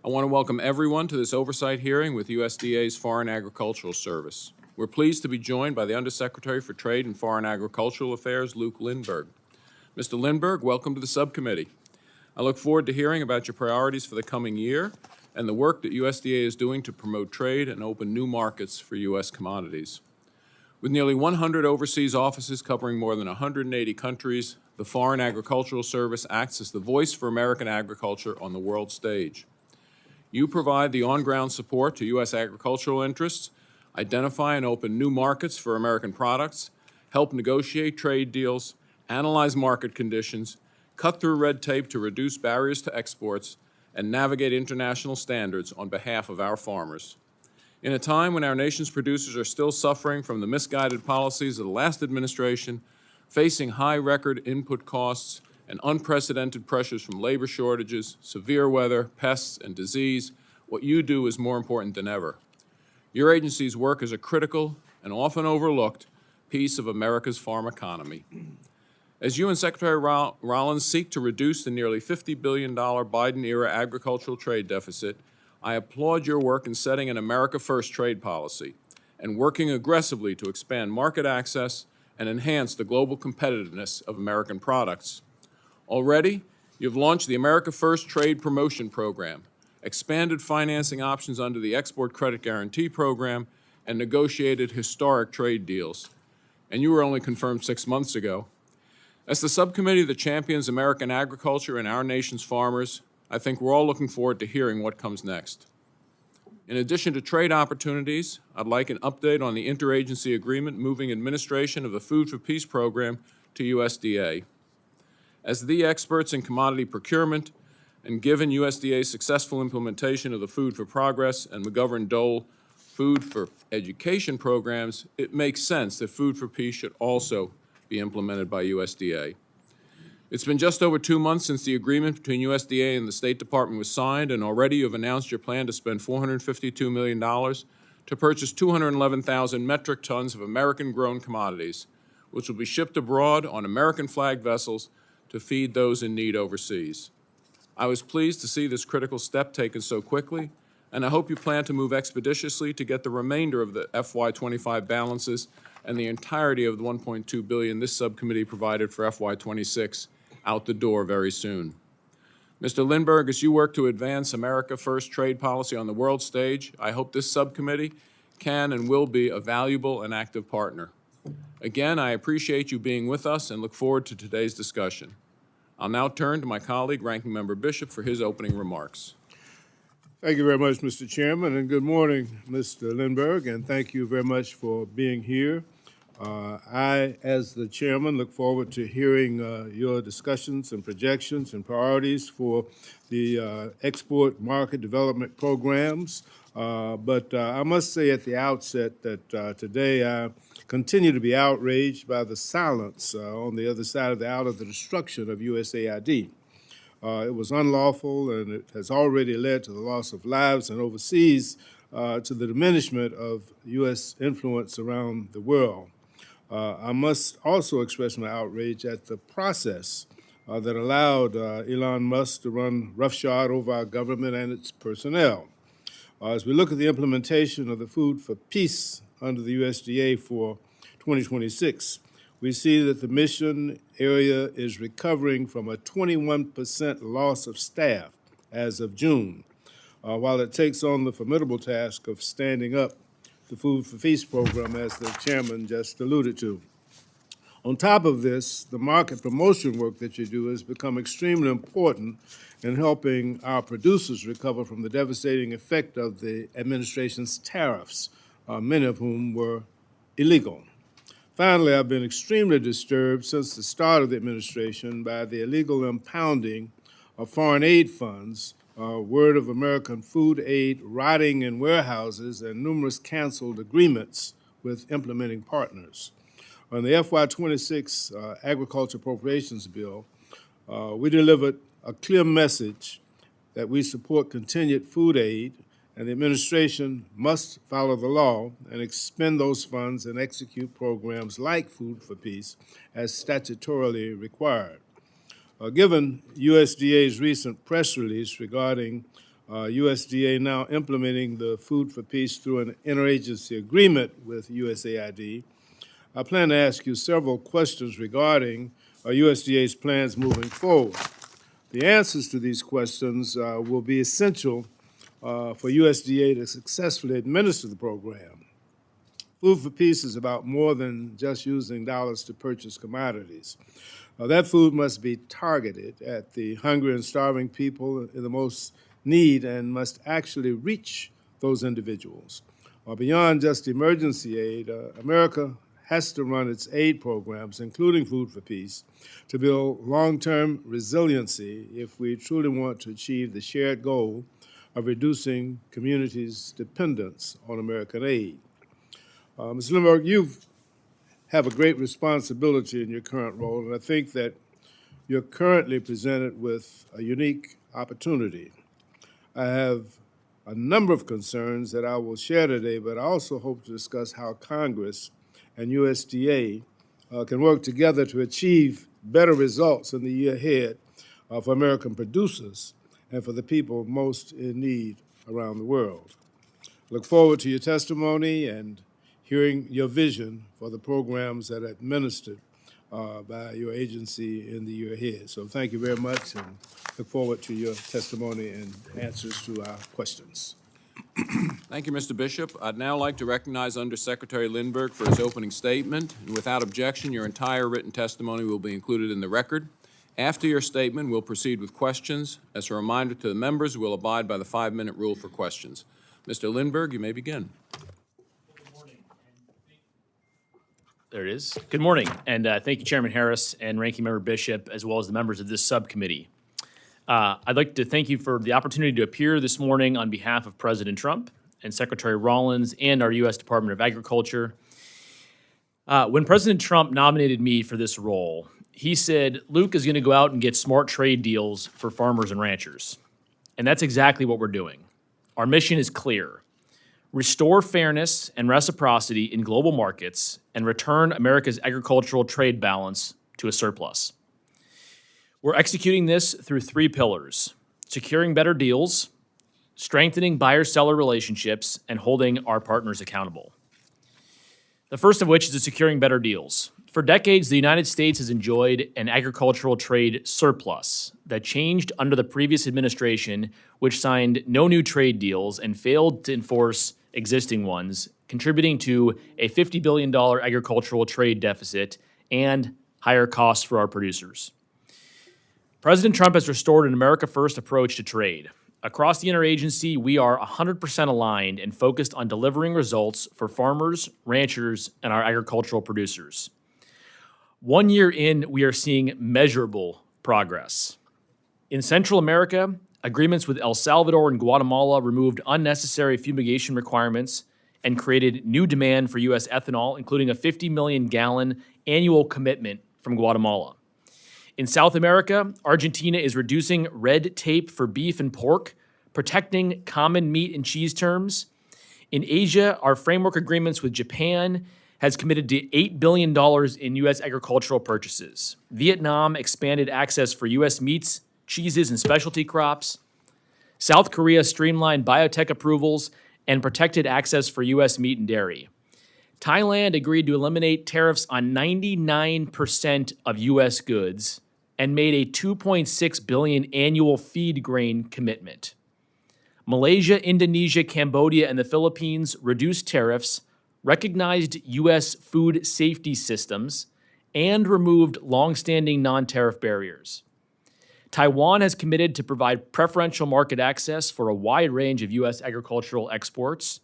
I want to welcome everyone to this oversight hearing with USDA's Foreign Agricultural Service. We're pleased to be joined by the Undersecretary for Trade and Foreign Agricultural Affairs, Luke Lindberg. Mr. Lindberg, welcome to the subcommittee. I look forward to hearing about your priorities for the coming year and the work that USDA is doing to promote trade and open new markets for U.S. commodities. With nearly 100 overseas offices covering more than 180 countries, the Foreign Agricultural Service acts as the voice for American agriculture on the world stage. You provide the on-ground support to U.S. agricultural interests, identify and open new markets for American products, help negotiate trade deals, analyze market conditions, cut through red tape to reduce barriers to exports, and navigate international standards on behalf of our farmers. In a time when our nation's producers are still suffering from the misguided policies of the last administration, facing high record input costs and unprecedented pressures from labor shortages, severe weather, pests, and disease, what you do is more important than ever. Your agency's work is a critical and often overlooked piece of America's farm economy. As you and Secretary Rollins seek to reduce the nearly $50 billion Biden-era agricultural trade deficit, I applaud your work in setting an America First trade policy and working aggressively to expand market access and enhance the global competitiveness of American products. Already, you've launched the America First Trade Promotion Program, expanded financing options under the Export Credit Guarantee Program, and negotiated historic trade deals. And you were only confirmed 6 months ago. As the subcommittee that champions American agriculture and our nation's farmers, I think we're all looking forward to hearing what comes next. In addition to trade opportunities, I'd like an update on the interagency agreement moving administration of the Food for Peace program to USDA. As the experts in commodity procurement, and given USDA's successful implementation of the Food for Progress and McGovern-Dole Food for Education programs, it makes sense that Food for Peace should also be implemented by USDA. It's been just over 2 months since the agreement between USDA and the State Department was signed, and already you've announced your plan to spend $452 million to purchase 211,000 metric tons of American-grown commodities, which will be shipped abroad on American-flagged vessels to feed those in need overseas. I was pleased to see this critical step taken so quickly, and I hope you plan to move expeditiously to get the remainder of the FY25 balances and the entirety of the $1.2 billion this subcommittee provided for FY26 out the door very soon. Mr. Lindberg, as you work to advance America First trade policy on the world stage, I hope this subcommittee can and will be a valuable and active partner. Again, I appreciate you being with us and look forward to today's discussion. I'll now turn to my colleague, Ranking Member Bishop, for his opening remarks. Thank you very much, Mr. Chairman, and good morning, Mr. Lindberg, and thank you very much for being here. I, as the chairman, look forward to hearing your discussions and projections and priorities for the export market development programs. But I must say at the outset that today I continue to be outraged by the silence on the other side of the aisle of the destruction of USAID. It was unlawful, and it has already led to the loss of lives and overseas to the diminishment of U.S. influence around the world. I must also express my outrage at the process that allowed Elon Musk to run roughshod over our government and its personnel. As we look at the implementation of the Food for Peace under the USDA for 2026, we see that the mission area is recovering from a 21% loss of staff as of June, while it takes on the formidable task of standing up the Food for Peace program, as the chairman just alluded to. On top of this, the market promotion work that you do has become extremely important in helping our producers recover from the devastating effect of the administration's tariffs, many of whom were illegal. Finally, I've been extremely disturbed since the start of the administration by the illegal impounding of foreign aid funds, word of American food aid rotting in warehouses, and numerous canceled agreements with implementing partners. On the FY26 Agriculture Appropriations Bill, we delivered a clear message that we support continued food aid, and the administration must follow the law and expend those funds and execute programs like Food for Peace as statutorily required. Given USDA's recent press release regarding USDA now implementing the Food for Peace through an interagency agreement with USAID. I plan to ask you several questions regarding USDA's plans moving forward. The answers to these questions will be essential for USDA to successfully administer the program. Food for Peace is about more than just using dollars to purchase commodities. That food must be targeted at the hungry and starving people in the most need and must actually reach those individuals. Beyond just emergency aid, America has to run its aid programs, including Food for Peace, to build long-term resiliency if we truly want to achieve the shared goal of reducing communities' dependence on American aid. Ms. Lindberg, you have a great responsibility in your current role, and I think that you're currently presented with a unique opportunity. I have a number of concerns that I will share today, but I also hope to discuss how Congress and USDA can work together to achieve better results in the year ahead for American producers and for the people most in need around the world. Look forward to your testimony and hearing your vision for the programs that are administered by your agency in the year ahead. So thank you very much, and look forward to your testimony and answers to our questions. Thank you, Mr. Bishop. I'd now like to recognize Undersecretary Lindberg for his opening statement. And without objection, your entire written testimony will be included in the record. After your statement, we'll proceed with questions. As a reminder to the members, we'll abide by the 5-minute rule for questions. Mr. Lindberg, you may begin. There it is. Good morning, and thank you, Chairman Harris and Ranking Member Bishop, as well as the members of this subcommittee. I'd like to thank you for the opportunity to appear this morning on behalf of President Trump and Secretary Rollins and our U.S. Department of Agriculture. When President Trump nominated me for this role, he said, Luke is going to go out and get smart trade deals for farmers and ranchers. And that's exactly what we're doing. Our mission is clear. Restore fairness and reciprocity in global markets and return America's agricultural trade balance to a surplus. We're executing this through 3 pillars: securing better deals, strengthening buyer-seller relationships, and holding our partners accountable. The first of which is securing better deals. For decades, the United States has enjoyed an agricultural trade surplus that changed under the previous administration, which signed no new trade deals and failed to enforce existing ones, contributing to a $50 billion agricultural trade deficit and higher costs for our producers. President Trump has restored an America First approach to trade. Across the interagency, we are 100% aligned and focused on delivering results for farmers, ranchers, and our agricultural producers. 1 year in, we are seeing measurable progress. In Central America, agreements with El Salvador and Guatemala removed unnecessary fumigation requirements and created new demand for U.S. ethanol, including a 50 million gallon annual commitment from Guatemala. In South America, Argentina is reducing red tape for beef and pork, protecting common meat and cheese terms. In Asia, our framework agreements with Japan has committed to $8 billion in U.S. agricultural purchases. Vietnam expanded access for U.S. meats, cheeses, and specialty crops. South Korea streamlined biotech approvals and protected access for U.S. meat and dairy. Thailand agreed to eliminate tariffs on 99% of U.S. goods and made a $2.6 billion annual feed grain commitment. Malaysia, Indonesia, Cambodia, and the Philippines reduced tariffs, recognized U.S. food safety systems, and removed longstanding non-tariff barriers. Taiwan has committed to provide preferential market access for a wide range of U.S. agricultural exports.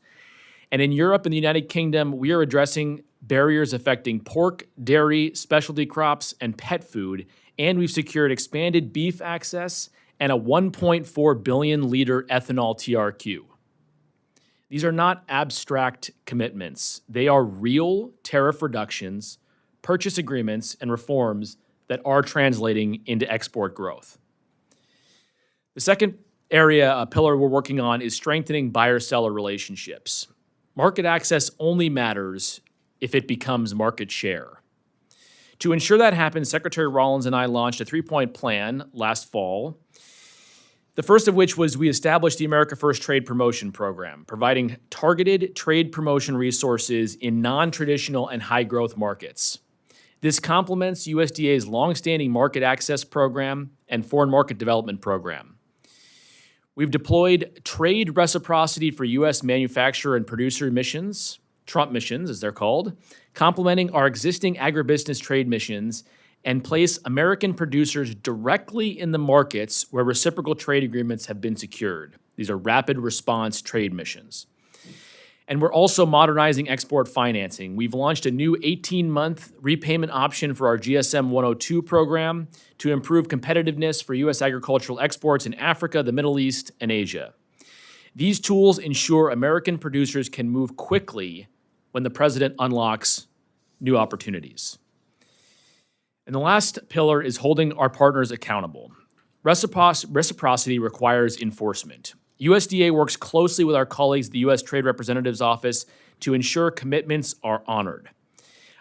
And in Europe and the United Kingdom, we are addressing barriers affecting pork, dairy, specialty crops, and pet food, and we've secured expanded beef access and a 1.4 billion liter ethanol TRQ. These are not abstract commitments. They are real tariff reductions, purchase agreements, and reforms that are translating into export growth. The second area, pillar we're working on is strengthening buyer-seller relationships. Market access only matters if it becomes market share. To ensure that happens, Secretary Rollins and I launched a 3-point plan last fall The first of which was we established the America First Trade Promotion Program, providing targeted trade promotion resources in non-traditional and high-growth markets. This complements USDA's longstanding market access program and foreign market development program. We've deployed trade reciprocity for U.S. manufacturer and producer missions, Trump missions as they're called, complementing our existing agribusiness trade missions, and place American producers directly in the markets where reciprocal trade agreements have been secured. These are rapid response trade missions. And we're also modernizing export financing. We've launched a new 18-month repayment option for our GSM 102 program to improve competitiveness for U.S. agricultural exports in Africa, the Middle East, and Asia. These tools ensure American producers can move quickly when the president unlocks new opportunities. And the last pillar is holding our partners accountable. Reciprocity requires enforcement. USDA works closely with our colleagues at the U.S. Trade Representative's Office to ensure commitments are honored.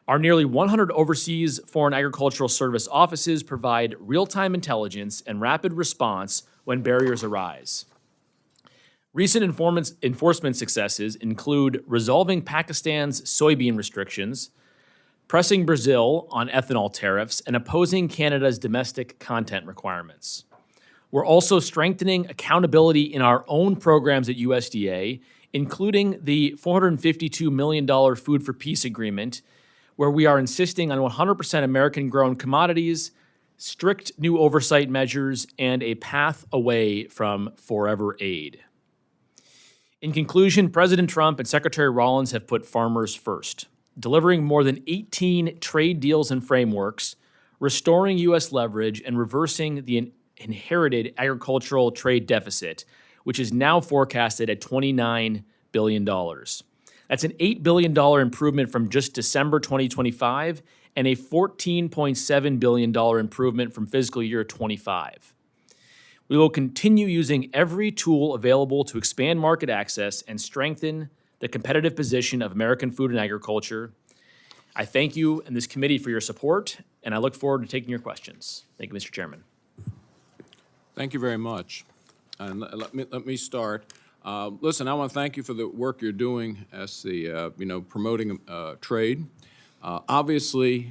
Our nearly 100 overseas Foreign Agricultural Service offices provide real-time intelligence and rapid response when barriers arise. Recent enforcement successes include resolving Pakistan's soybean restrictions, pressing Brazil on ethanol tariffs, and opposing Canada's domestic content requirements. We're also strengthening accountability in our own programs at USDA, including the $452 million Food for Peace agreement, where we are insisting on 100% American-grown commodities, strict new oversight measures, and a path away from forever aid. In conclusion, President Trump and Secretary Rollins have put farmers first, delivering more than 18 trade deals and frameworks, restoring U.S. leverage, and reversing the inherited agricultural trade deficit, which is now forecasted at $29 billion. That's an $8 billion improvement from just December 2025 and a $14.7 billion improvement from fiscal year 25. We will continue using every tool available to expand market access and strengthen the competitive position of American food and agriculture. I thank you and this committee for your support, and I look forward to taking your questions. Thank you, Mr. Chairman. Thank you very much. And let me start. Listen, I want to thank you for the work you're doing as the, promoting trade. Obviously,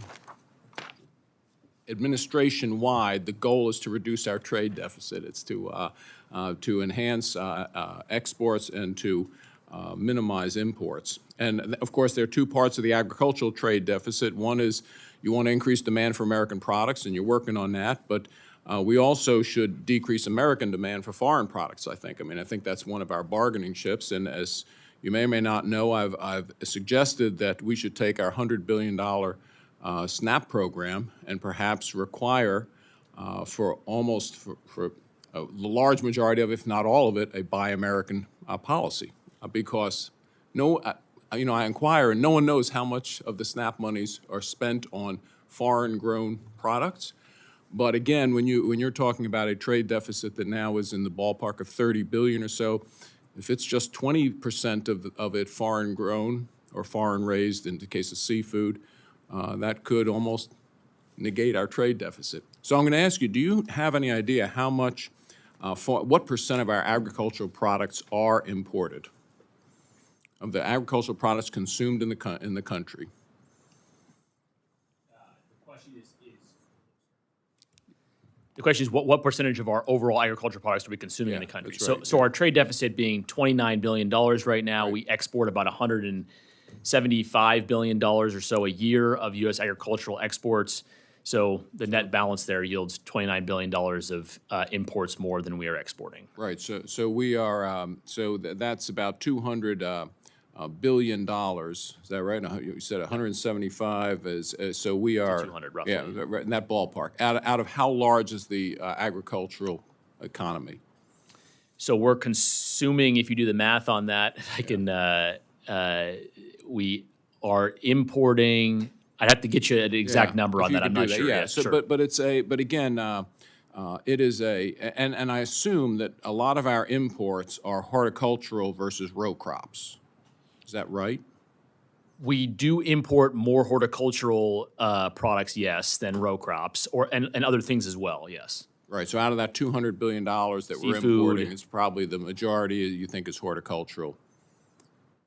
administration-wide, the goal is to reduce our trade deficit. It's to enhance exports and to minimize imports. And of course, there are two parts of the agricultural trade deficit. One is you want to increase demand for American products, and you're working on that. But we also should decrease American demand for foreign products, I think. I think that's one of our bargaining chips. And as you may or may not know, I've suggested that we should take our $100 billion SNAP program and perhaps require for the large majority of it, if not all of it, a Buy American policy. Because I inquire and no one knows how much of the SNAP monies are spent on foreign-grown products. But again, when you're talking about a trade deficit that now is in the ballpark of $30 billion or so, if it's just 20% of it foreign-grown or foreign-raised, in the case of seafood, that could almost negate our trade deficit. So I'm going to ask you, do you have any idea how much, what percent of our agricultural products are imported? Of the agricultural products consumed in the country? The question is what percentage of our overall agricultural products are we consuming in the country? That's right, So our trade deficit being $29 billion right now, we export about $175 billion or so a year of U.S. agricultural exports. So the net balance there yields $29 billion of imports more than we are exporting. Right. So we are. That's about $200 billion. Is that right? You said 175 is. So we are 200 roughly. Yeah, right in that ballpark. Out of how large is the agricultural economy? So we're consuming. If you do the math on that, we are importing. I'd have to get you an exact number on that. I'm not sure. Yeah. Sure. But again, it is and I assume that a lot of our imports are horticultural versus row crops. Is that right? We do import more horticultural products, yes, than row crops and other things as well, yes. Right, so out of that $200 billion that we're Seafood. importing, it's probably the majority you think is horticultural.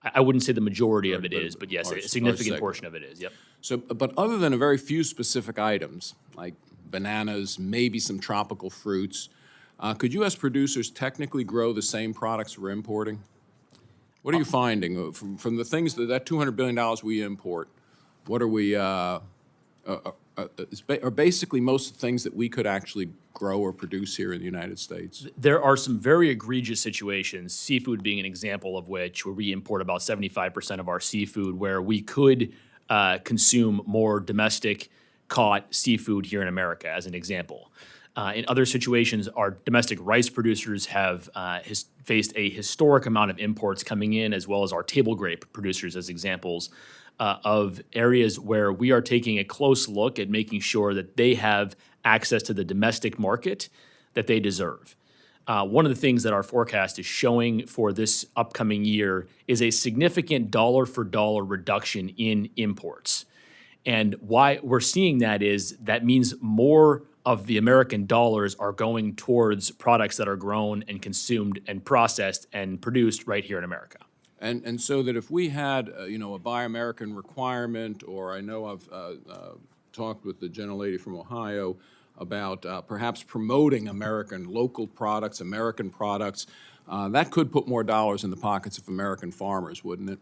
I wouldn't say the majority of it But- is, but yes, or- a or significant segment. portion of it is, yep. So, but other than a very few specific items, like bananas, maybe some tropical fruits, could U.S. producers technically grow the same products we're importing? What are you finding from the things that $200 billion we import? What are we, are basically most of the things that we could actually grow or produce here in the United States? There are some very egregious situations, seafood being an example of which, where we import about 75% of our seafood, where we could consume more domestic caught seafood here in America, as an example. In other situations, our domestic rice producers have faced a historic amount of imports coming in, as well as our table grape producers as examples of areas where we are taking a close look at making sure that they have access to the domestic market that they deserve. One of the things that our forecast is showing for this upcoming year is a significant dollar-for-dollar reduction in imports. And why we're seeing that is that means more of the American dollars are going towards products that are grown and consumed and processed and produced right here in America. And so that if we had, a Buy American requirement, or I know I've talked with the gentlelady from Ohio about perhaps promoting American local products, American products, that could put more dollars in the pockets of American farmers, wouldn't it,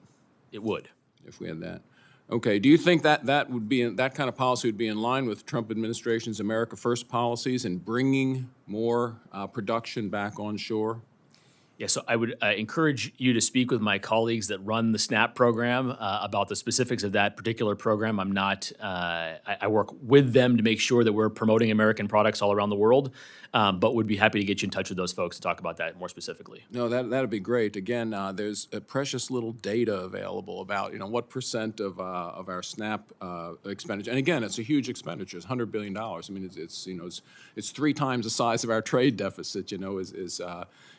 It would. if we had that? Okay, do you think that would be, that kind of policy would be in line with Trump administration's America First policies and bringing more production back on shore? Yeah, so I would encourage you to speak with my colleagues that run the SNAP program about the specifics of that particular program. I'm not, I work with them to make sure that we're promoting American products all around the world, but would be happy to get you in touch with those folks to talk about that more specifically. No, that'd be great. Again, there's a precious little data available about, what percent of our SNAP expenditure, and again, it's a huge expenditure, it's $100 billion. I mean, it's 3 times the size of our trade deficit,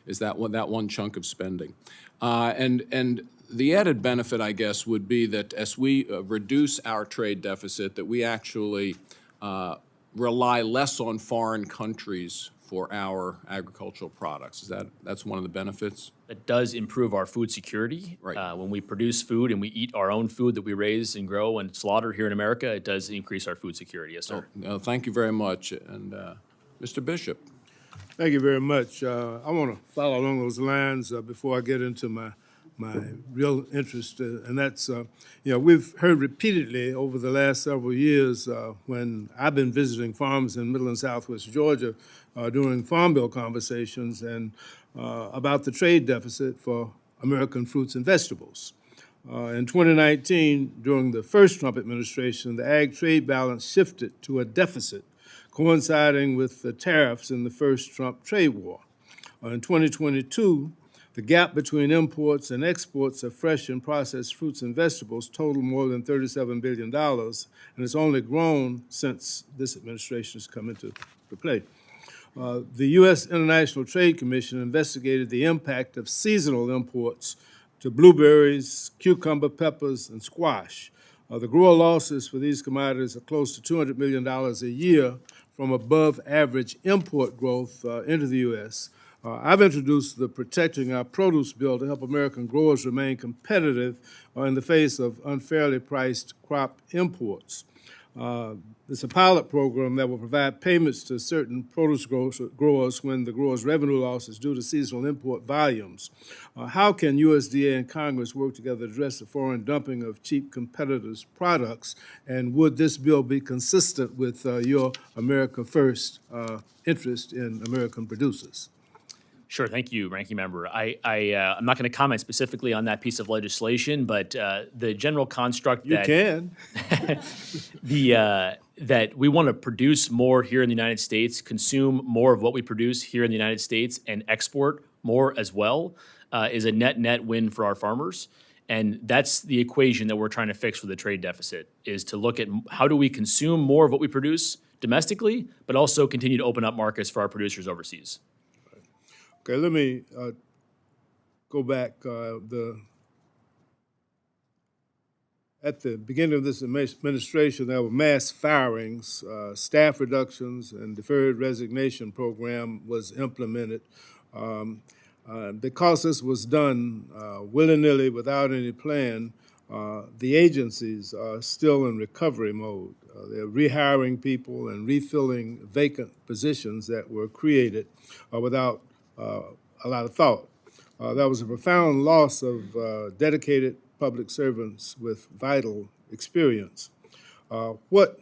is that one chunk of spending. And the added benefit, I guess, would be that as we reduce our trade deficit, that we actually rely less on foreign countries for our agricultural products. That's one of the benefits? It does improve our food security. Right. When we produce food and we eat our own food that we raise and grow and slaughter here in America, it does increase our food security, yes, sir. Thank you very much. And Mr. Bishop. Thank you very much. I want to follow along those lines before I get into my real interest, and that's, we've heard repeatedly over the last several years when I've been visiting farms in Middle and Southwest Georgia during Farm Bill conversations and about the trade deficit for American fruits and vegetables. In 2019, during the first Trump administration, the ag trade balance shifted to a deficit, coinciding with the tariffs in the first Trump trade war. In 2022, the gap between imports and exports of fresh and processed fruits and vegetables totaled more than $37 billion, and it's only grown since this administration has come into play. The U.S. International Trade Commission investigated the impact of seasonal imports to blueberries, cucumber, peppers, and squash. The grower losses for these commodities are close to $200 million a year from above average import growth into the U.S. I've introduced the Protecting Our Produce Bill to help American growers remain competitive in the face of unfairly priced crop imports. It's a pilot program that will provide payments to certain produce growers when the growers' revenue loss is due to seasonal import volumes. How can USDA and Congress work together to address the foreign dumping of cheap competitors' products? And would this bill be consistent with your America First interest in American producers? Sure, thank you, Ranking Member. I'm not going to comment specifically on that piece of legislation, but the general construct You can. that we want to produce more here in the United States, consume more of what we produce here in the United States, and export more as well is a net win for our farmers. And that's the equation that we're trying to fix with the trade deficit, is to look at how do we consume more of what we produce domestically, but also continue to open up markets for our producers overseas. Okay, let me at the beginning of this administration, there were mass firings, staff reductions, and deferred resignation program was implemented. Because this was done willy-nilly without any plan, the agencies are still in recovery mode. They're rehiring people and refilling vacant positions that were created without a lot of thought. That was a profound loss of dedicated public servants with vital experience. What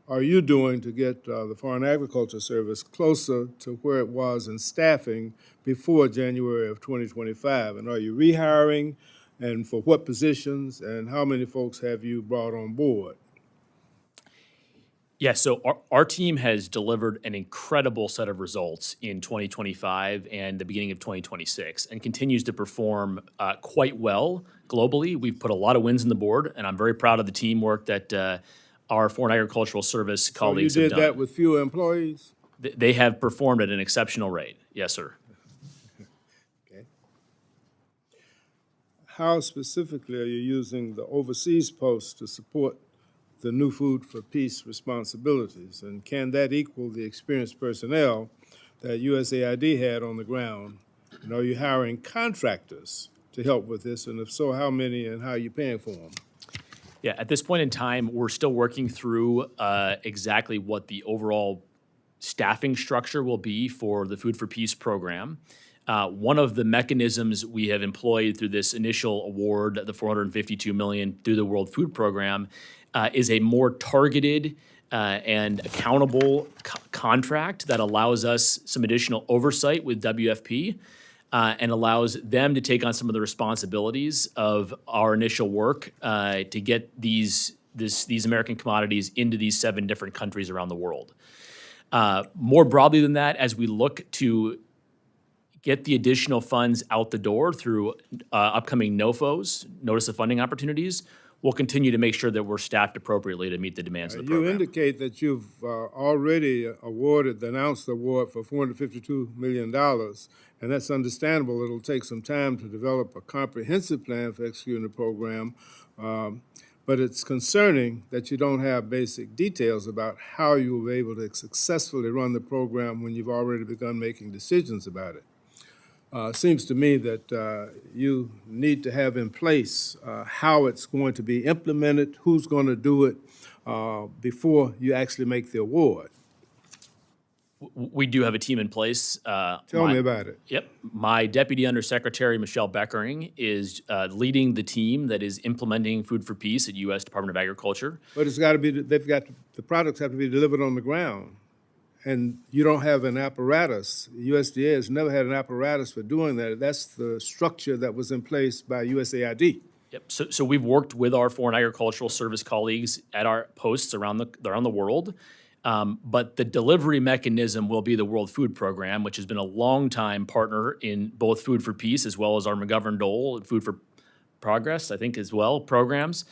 are you doing to get the Foreign Agriculture Service closer to where it was in staffing before January of 2025? And are you rehiring, and for what positions, and how many folks have you brought on board? Yeah, so our team has delivered an incredible set of results in 2025 and the beginning of 2026 and continues to perform quite well globally. We've put a lot of wins on the board, and I'm very proud of the teamwork that our Foreign Agricultural Service colleagues have So you done. did that with fewer employees? They have performed at an exceptional rate. Yes, sir. Okay. How specifically are you using the overseas post to support the new Food for Peace responsibilities? And can that equal the experienced personnel that USAID had on the ground? And are you hiring contractors to help with this? And if so, how many and how are you paying for them? Yeah, at this point in time, we're still working through exactly what the overall staffing structure will be for the Food for Peace program. One of the mechanisms we have employed through this initial award, the $452 million through the World Food Program, is a more targeted and accountable contract that allows us some additional oversight with WFP and allows them to take on some of the responsibilities of our initial work to get these American commodities into these 7 different countries around the world. More broadly than that, as we look to get the additional funds out the door through upcoming NOFOs, Notice of Funding Opportunities, we'll continue to make sure that we're staffed appropriately to meet the demands of the program. You indicate that you've already announced the award for $452 million, and that's understandable. It'll take some time to develop a comprehensive plan for executing the program, but it's concerning that you don't have basic details about how you will be able to successfully run the program when you've already begun making decisions about it. Seems to me that you need to have in place how it's going to be implemented, who's going to do it before you actually make the award. We do have a team in place. Tell me about it. Yep. My Deputy Undersecretary, Michelle Beckering, is leading the team that is implementing Food for Peace at U.S. Department of Agriculture. But it's got to be, the products have to be delivered on the ground. And you don't have an apparatus. USDA has never had an apparatus for doing that. That's the structure that was in place by USAID. Yep. So we've worked with our Foreign Agricultural Service colleagues at our posts around the world. But the delivery mechanism will be the World Food Program, which has been a long-time partner in both Food for Peace as well as our McGovern-Dole and Food for Progress, I think, as well, programs,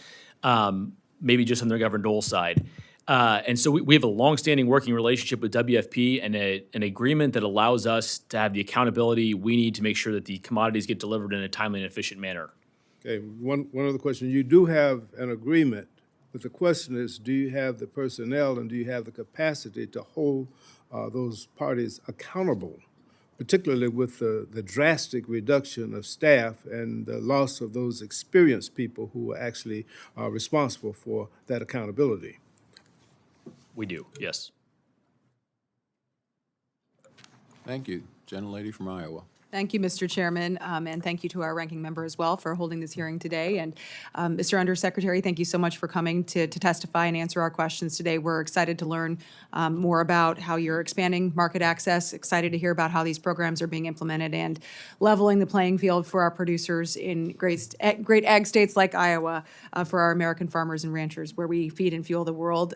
maybe just on the McGovern-Dole side. And so we have a long-standing working relationship with WFP and an agreement that allows us to have the accountability we need to make sure that the commodities get delivered in a timely and efficient manner. Okay, one other question. You do have an agreement, but the question is, do you have the personnel and do you have the capacity to hold those parties accountable, particularly with the drastic reduction of staff and the loss of those experienced people who are actually responsible for that accountability? We do, yes. Thank you. Gentlelady from Iowa. Thank you, Mr. Chairman, and thank you to our ranking member as well for holding this hearing today. And Mr. Undersecretary, thank you so much for coming to testify and answer our questions today. We're excited to learn more about how you're expanding market access, excited to hear about how these programs are being implemented and leveling the playing field for our producers in great ag states like Iowa, for our American farmers and ranchers, where we feed and fuel the world.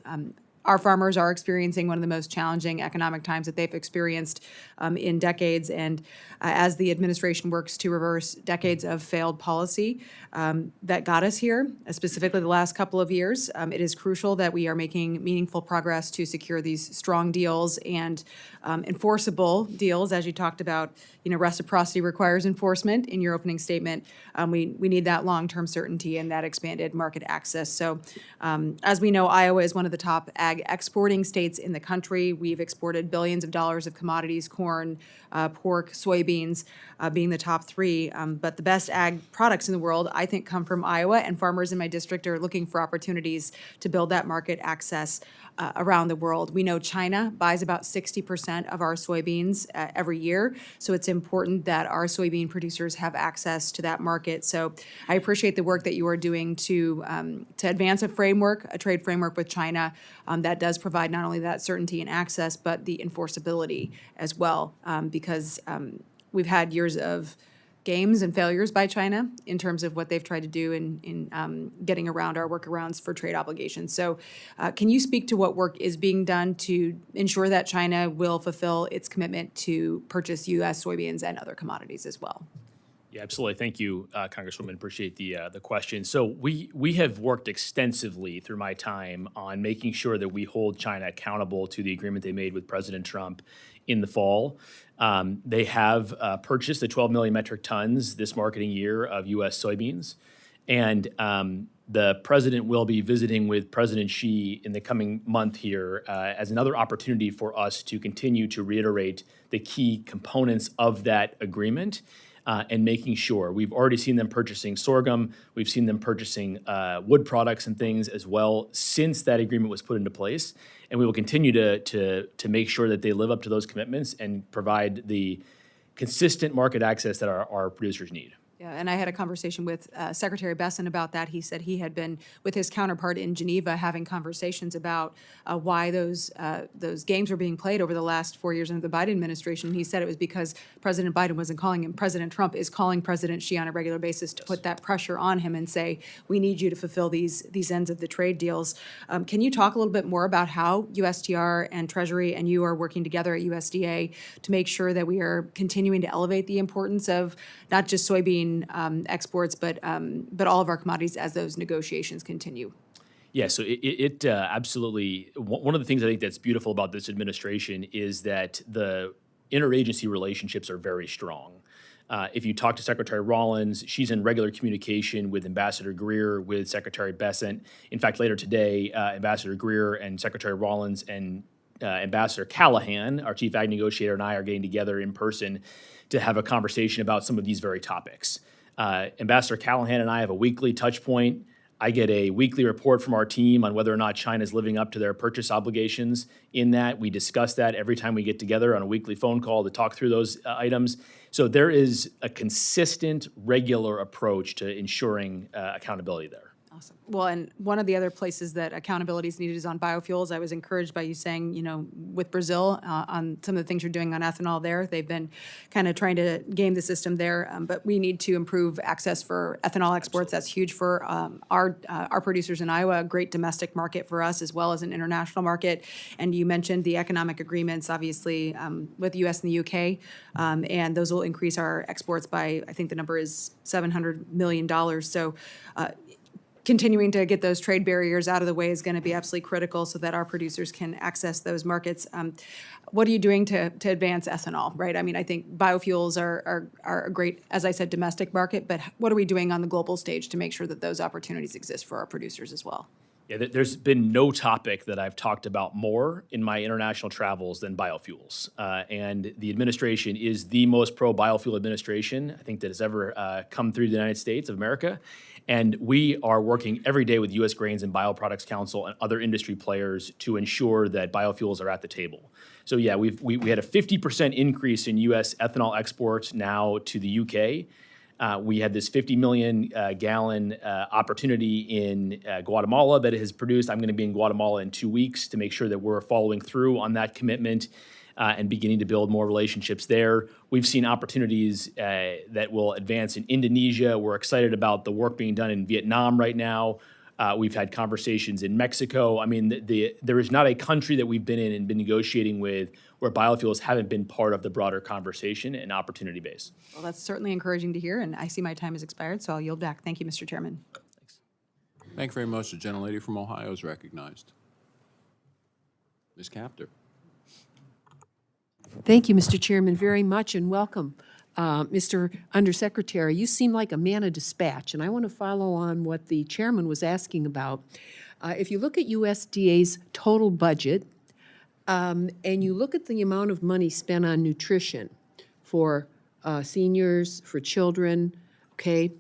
our farmers are experiencing one of the most challenging economic times that they've experienced in decades. And as the administration works to reverse decades of failed policy that got us here, specifically the last couple of years, it is crucial that we are making meaningful progress to secure these strong deals and enforceable deals. As you talked about, reciprocity requires enforcement in your opening statement. We need that long-term certainty and that expanded market access. So as we know, Iowa is one of the top ag exporting states in the country. We've exported billions of dollars of commodities, corn, pork, soybeans being the top three. But the best ag products in the world, I think, come from Iowa, and farmers in my district are looking for opportunities to build that market access around the world. We know China buys about 60% of our soybeans every year, so it's important that our soybean producers have access to that market. So I appreciate the work that you are doing to advance a trade framework with China that does provide not only that certainty and access, but the enforceability as well, because we've had years of games and failures by China in terms of what they've tried to do in getting around our workarounds for trade obligations. So can you speak to what work is being done to ensure that China will fulfill its commitment to purchase U.S. soybeans and other commodities as well? Yeah, absolutely. Thank you, Congresswoman. Appreciate the question. So we have worked extensively through my time on making sure that we hold China accountable to the agreement they made with President Trump in the fall. They have purchased the 12 million metric tons this marketing year of U.S. soybeans, and the president will be visiting with President Xi in the coming month here as another opportunity for us to continue to reiterate the key components of that agreement. And making sure. We've already seen them purchasing sorghum. We've seen them purchasing wood products and things as well since that agreement was put into place. And we will continue to make sure that they live up to those commitments and provide the consistent market access that our producers need. Yeah, and I had a conversation with Secretary Besson about that. He said he had been with his counterpart in Geneva having conversations about why those games were being played over the last 4 years under the Biden administration. He said it was because President Biden wasn't calling him. President Trump is calling President Xi on a regular basis to put that pressure on him and say, we need you to fulfill these ends of the trade deals. Can you talk a little bit more about how USTR and Treasury and you are working together at USDA to make sure that we are continuing to elevate the importance of not just soybean exports, but all of our commodities as those negotiations continue? Yeah, so it absolutely, one of the things I think that's beautiful about this administration is that the interagency relationships are very strong. If you talk to Secretary Rollins, she's in regular communication with Ambassador Greer, with Secretary Besant. In fact, later today, Ambassador Greer and Secretary Rollins and Ambassador Callahan, our chief ag negotiator, and I are getting together in person to have a conversation about some of these very topics. Ambassador Callahan and I have a weekly touch point. I get a weekly report from our team on whether or not China is living up to their purchase obligations. In that, we discuss that every time we get together on a weekly phone call to talk through those items. So there is a consistent, regular approach to ensuring accountability there. Awesome. Well, and one of the other places that accountability is needed is on biofuels. I was encouraged by you saying, with Brazil on some of the things you're doing on ethanol there. They've been kind of trying to game the system there, but we need to improve access for ethanol exports. Absolutely. That's huge for our producers in Iowa, a great domestic market for us as well as an international market. And you mentioned the economic agreements, obviously, with the U.S. and the U.K., and those will increase our exports by, I think the number is $700 million. So continuing to get those trade barriers out of the way is going to be absolutely critical so that our producers can access those markets. What are you doing to advance ethanol, right? I mean, I think biofuels are a great, as I said, domestic market, but what are we doing on the global stage to make sure that those opportunities exist for our producers as well? Yeah, there's been no topic that I've talked about more in my international travels than biofuels. And the administration is the most pro-biofuel administration, I think, that has ever come through the United States of America. And we are working every day with U.S. Grains and Bioproducts Council and other industry players to ensure that biofuels are at the table. So yeah, we had a 50% increase in U.S. ethanol exports now to the U.K. We had this 50 million gallon opportunity in Guatemala that has produced. I'm going to be in Guatemala in 2 weeks to make sure that we're following through on that commitment and beginning to build more relationships there. We've seen opportunities that will advance in Indonesia. We're excited about the work being done in Vietnam right now. We've had conversations in Mexico. I mean, there is not a country that we've been in and been negotiating with where biofuels haven't been part of the broader conversation and opportunity base. Well, that's certainly encouraging to hear, and I see my time has expired, so I'll yield back. Thank you, Mr. Chairman. Thank you very much. The gentlelady from Ohio is recognized. Ms. Capter. Thank you, Mr. Chairman, very much, and welcome. Mr. Undersecretary, you seem like a man of dispatch, and I want to follow on what the chairman was asking about. If you look at USDA's total budget, and you look at the amount of money spent on nutrition for seniors, for children, okay,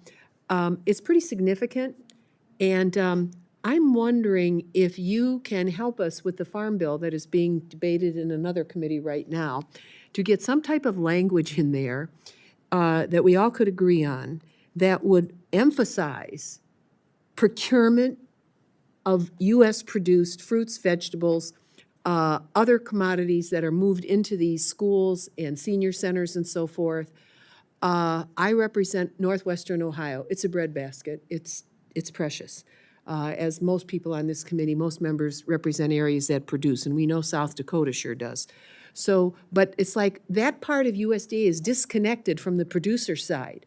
it's pretty significant. And I'm wondering if you can help us with the Farm Bill that is being debated in another committee right now to get some type of language in there that we all could agree on that would emphasize procurement of U.S.-produced fruits, vegetables, other commodities that are moved into these schools and senior centers and so forth. I represent Northwestern Ohio. It's a breadbasket. It's precious. As most people on this committee, most members represent areas that produce, and we know South Dakota sure does. So, but it's like that part of USDA is disconnected from the producer side.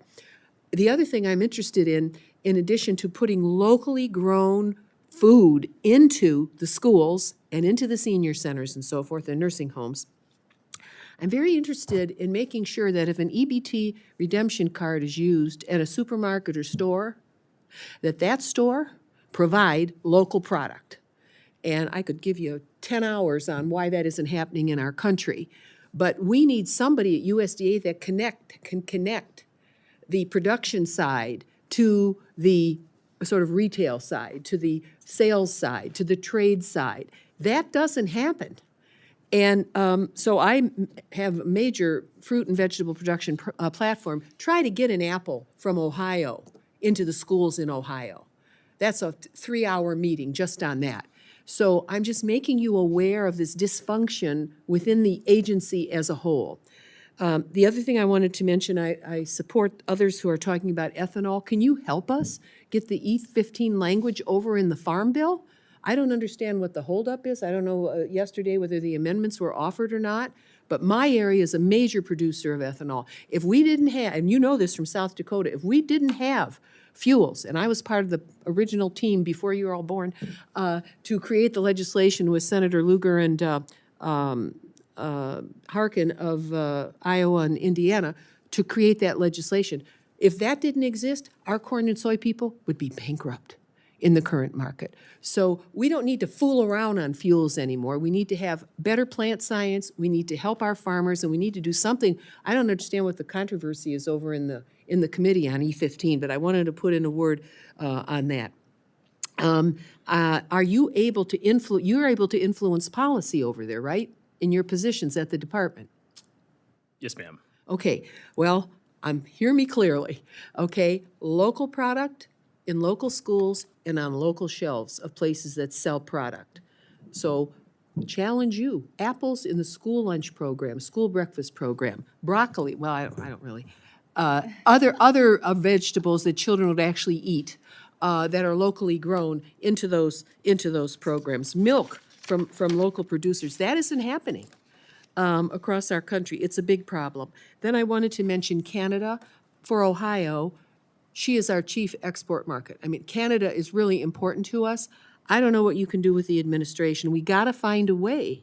The other thing I'm interested in addition to putting locally grown food into the schools and into the senior centers and so forth, and nursing homes, I'm very interested in making sure that if an EBT redemption card is used at a supermarket or store, that store provide local product. And I could give you 10 hours on why that isn't happening in our country. But we need somebody at USDA that can connect the production side to the sort of retail side, to the sales side, to the trade side. That doesn't happen. And so I have a major fruit and vegetable production platform. Try to get an apple from Ohio into the schools in Ohio. That's a 3-hour meeting just on that. So I'm just making you aware of this dysfunction within the agency as a whole. The other thing I wanted to mention, I support others who are talking about ethanol. Can you help us get the E15 language over in the Farm Bill? I don't understand what the holdup is. I don't know yesterday whether the amendments were offered or not, but my area is a major producer of ethanol. If we didn't have, and you know this from South Dakota, if we didn't have fuels, and I was part of the original team before you were all born, to create the legislation with Senator Lugar and Harkin of Iowa and Indiana to create that legislation. If that didn't exist, our corn and soy people would be bankrupt in the current market. So we don't need to fool around on fuels anymore. We need to have better plant science. We need to help our farmers, and we need to do something. I don't understand what the controversy is over in the committee on E15, but I wanted to put in a word on that. Are you able to influence? You're able to influence policy over there, right? In your positions at the department. Yes, ma'am. Okay. Well, hear me clearly. Okay, local product in local schools and on local shelves of places that sell product. So challenge you. Apples in the school lunch program, school breakfast program, broccoli, well, I don't really. Other vegetables that children would actually eat that are locally grown into those programs. Milk from local producers. That isn't happening across our country. It's a big problem. Then I wanted to mention Canada. For Ohio, she is our chief export market. I mean, Canada is really important to us. I don't know what you can do with the administration. We got to find a way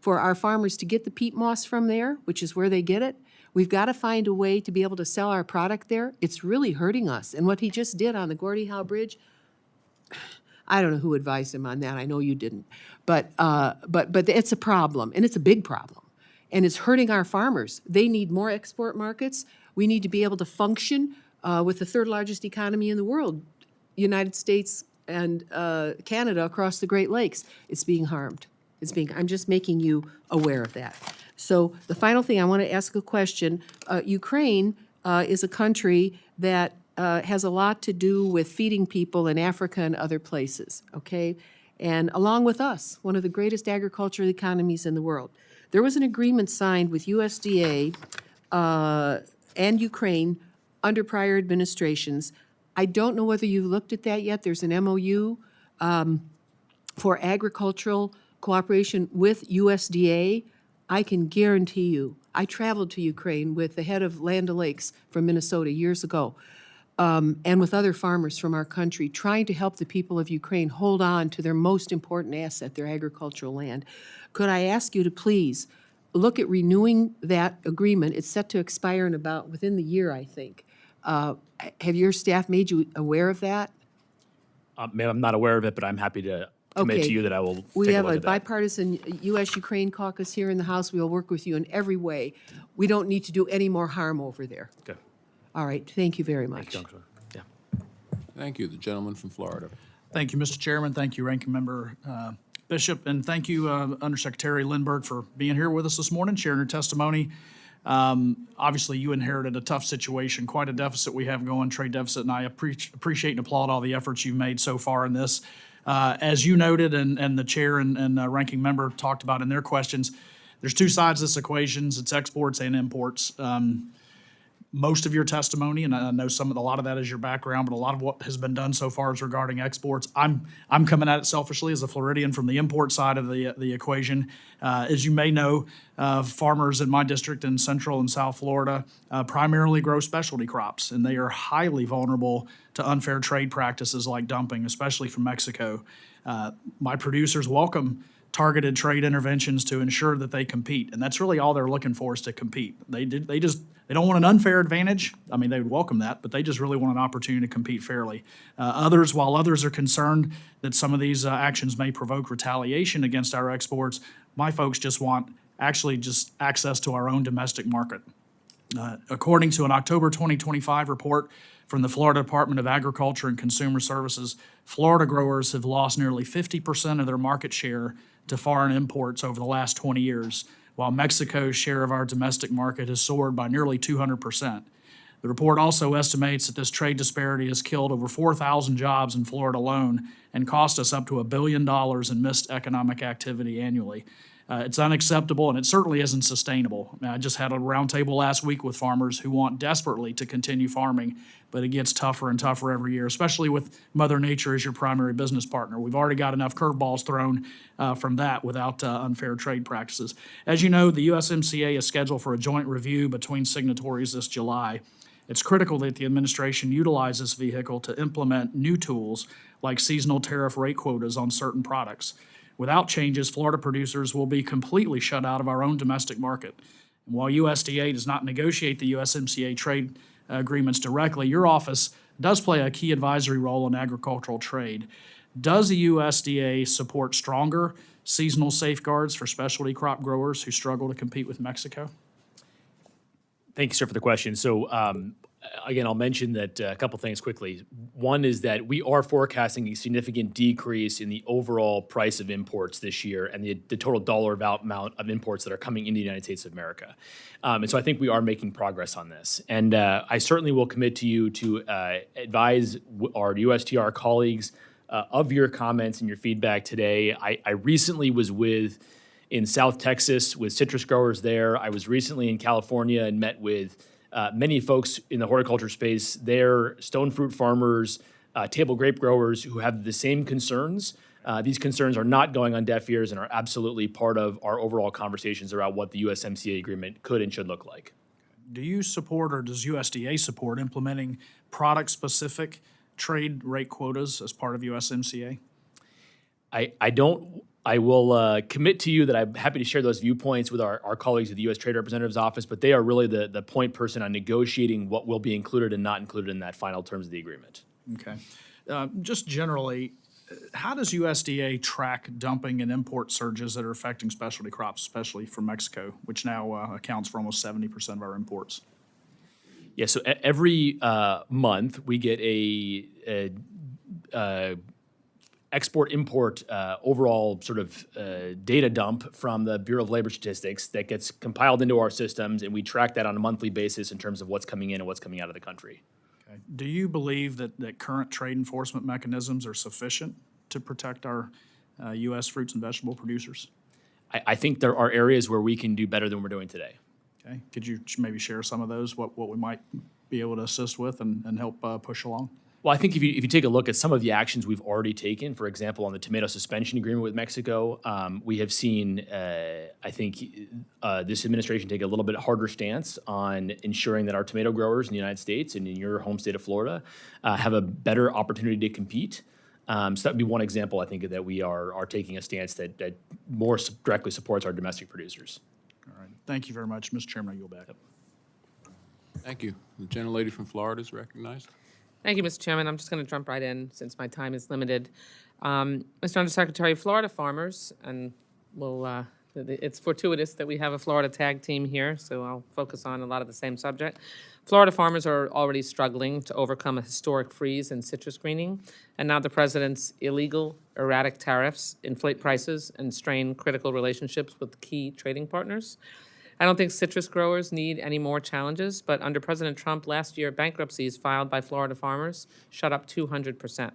for our farmers to get the peat moss from there, which is where they get it. We've got to find a way to be able to sell our product there. It's really hurting us. And what he just did on the Gordie Howe Bridge, I don't know who advised him on that. I know you didn't. But it's a problem, and it's a big problem. And it's hurting our farmers. They need more export markets. We need to be able to function with the third largest economy in the world, United States and Canada across the Great Lakes. It's being harmed. I'm just making you aware of that. So the final thing, I want to ask a question. Ukraine is a country that has a lot to do with feeding people in Africa and other places, okay? And along with us, one of the greatest agricultural economies in the world. There was an agreement signed with USDA and Ukraine under prior administrations I don't know whether you've looked at that yet. There's an MOU for agricultural cooperation with USDA. I can guarantee you, I traveled to Ukraine with the head of Land O'Lakes from Minnesota years ago, and with other farmers from our country, trying to help the people of Ukraine hold on to their most important asset, their agricultural land. Could I ask you to please look at renewing that agreement? It's set to expire in within the year, I think. Have your staff made you aware of that? Ma'am, I'm not aware of it, but I'm happy to commit Okay. to you that I will We take a have look a at that. bipartisan U.S.-Ukraine caucus here in the House. We will work with you in every way. We don't need to do any more harm over there. Okay. All right, thank you very much. Congressman. Yeah. Thank you. The gentleman from Florida. Thank you, Mr. Chairman. Thank you, Ranking Member Bishop, and thank you, Undersecretary Lindberg, for being here with us this morning, sharing your testimony. Obviously, you inherited a tough situation, quite a deficit we have going, trade deficit, and I appreciate and applaud all the efforts you've made so far in this. As you noted, and the chair and Ranking Member talked about in their questions, there's two sides to this equation. It's exports and imports. Most of your testimony, and I know a lot of that is your background, but a lot of what has been done so far is regarding exports. I'm coming at it selfishly as a Floridian from the import side of the equation. As you may know, farmers in my district in Central and South Florida primarily grow specialty crops, and they are highly vulnerable to unfair trade practices like dumping, especially from Mexico. My producers welcome targeted trade interventions to ensure that they compete, and that's really all they're looking for, is to compete. They don't want an unfair advantage. I mean, they would welcome that, but they just really want an opportunity to compete fairly. While others are concerned that some of these actions may provoke retaliation against our exports, my folks just want just access to our own domestic market. According to an October 2025 report from the Florida Department of Agriculture and Consumer Services, Florida growers have lost nearly 50% of their market share to foreign imports over the last 20 years, while Mexico's share of our domestic market has soared by nearly 200%. The report also estimates that this trade disparity has killed over 4,000 jobs in Florida alone and cost us up to $1 billion in missed economic activity annually. It's unacceptable, and it certainly isn't sustainable. I just had a roundtable last week with farmers who want desperately to continue farming, but it gets tougher and tougher every year, especially with Mother Nature as your primary business partner. We've already got enough curveballs thrown from that without unfair trade practices. As you know, the USMCA is scheduled for a joint review between signatories this July. It's critical that the administration utilize this vehicle to implement new tools like seasonal tariff rate quotas on certain products. Without changes, Florida producers will be completely shut out of our own domestic market. And while USDA does not negotiate the USMCA trade agreements directly, your office does play a key advisory role in agricultural trade. Does the USDA support stronger seasonal safeguards for specialty crop growers who struggle to compete with Mexico? Thank you, sir, for the question. So, again, I'll mention that a couple things quickly. One is that we are forecasting a significant decrease in the overall price of imports this year and the total dollar amount of imports that are coming into the United States of America. And so I think we are making progress on this. And I certainly will commit to you to advise our USTR colleagues of your comments and your feedback today. I recently was in South Texas with citrus growers there. I was recently in California and met with many folks in the horticulture space there, stone fruit farmers, table grape growers who have the same concerns. These concerns are not going on deaf ears and are absolutely part of our overall conversations around what the USMCA agreement could and should look like. Do you support, or does USDA support, implementing product-specific trade rate quotas as part of USMCA? I don't. I will commit to you that I'm happy to share those viewpoints with our colleagues at the U.S. Trade Representative's office, but they are really the point person on negotiating what will be included and not included in that final terms of the agreement. Okay. Just generally, how does USDA track dumping and import surges that are affecting specialty crops, especially from Mexico, which now accounts for almost 70% of our imports? Yeah, so every month we get a export-import overall sort of data dump from the Bureau of Labor Statistics that gets compiled into our systems, and we track that on a monthly basis in terms of what's coming in and what's coming out of the country. Okay. Do you believe that current trade enforcement mechanisms are sufficient to protect our U.S. fruits and vegetable producers? I think there are areas where we can do better than we're doing today. Okay. Could you maybe share some of those, what we might be able to assist with and help push along? Well, I think if you take a look at some of the actions we've already taken, for example, on the tomato suspension agreement with Mexico, we have seen, I think, this administration take a little bit harder stance on ensuring that our tomato growers in the United States and in your home state of Florida have a better opportunity to compete. So that would be one example, I think, that we are taking a stance that more directly supports our domestic producers. All right. Thank you very much. Mr. Chairman, I yield back. Thank you. The gentlelady from Florida is recognized. Thank you, Mr. Chairman. I'm just going to jump right in since my time is limited. Mr. Undersecretary, Florida farmers, and it's fortuitous that we have a Florida tag team here, so I'll focus on a lot of the same subject. Florida farmers are already struggling to overcome a historic freeze in citrus greening, and now the president's illegal, erratic tariffs inflate prices and strain critical relationships with key trading partners. I don't think citrus growers need any more challenges, but under President Trump last year, bankruptcies filed by Florida farmers shot up 200%.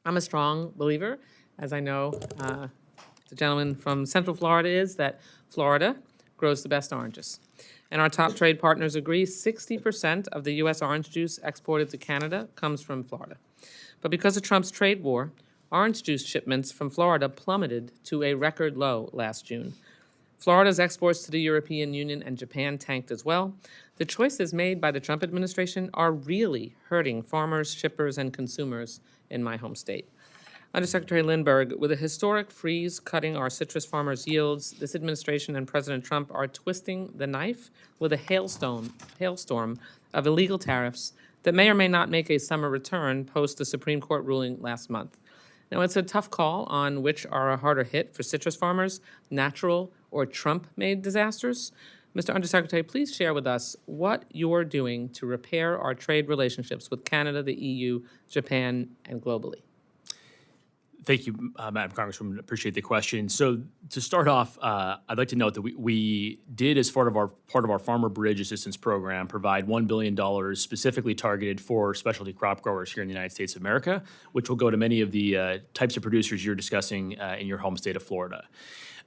I'm a strong believer, as I know the gentleman from Central Florida is, that Florida grows the best oranges. And our top trade partners agree 60% of the U.S. orange juice exported to Canada comes from Florida. But because of Trump's trade war, orange juice shipments from Florida plummeted to a record low last June. Florida's exports to the European Union and Japan tanked as well. The choices made by the Trump administration are really hurting farmers, shippers, and consumers in my home state. Undersecretary Lindberg, with a historic freeze cutting our citrus farmers' yields, this administration and President Trump are twisting the knife with a hailstorm of illegal tariffs that may or may not make a summer return post the Supreme Court ruling last month. Now, it's a tough call on which are a harder hit for citrus farmers, natural or Trump-made disasters. Mr. Undersecretary, please share with us what you're doing to repair our trade relationships with Canada, the EU, Japan, and globally. Thank you, Madam Congresswoman. Appreciate the question. So to start off, I'd like to note that we did, as part of our Farmer Bridge Assistance Program, provide $1 billion specifically targeted for specialty crop growers here in the United States of America, which will go to many of the types of producers you're discussing in your home state of Florida.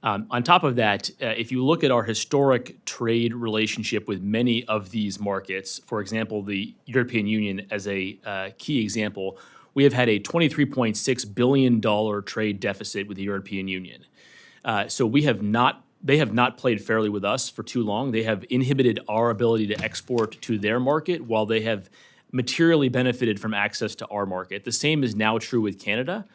On top of that, if you look at our historic trade relationship with many of these markets, for example, the European Union as a key example, we have had a $23.6 billion trade deficit with the European Union. So they have not played fairly with us for too long. They have inhibited our ability to export to their market while they have materially benefited from access to our market. The same is now true with Canada.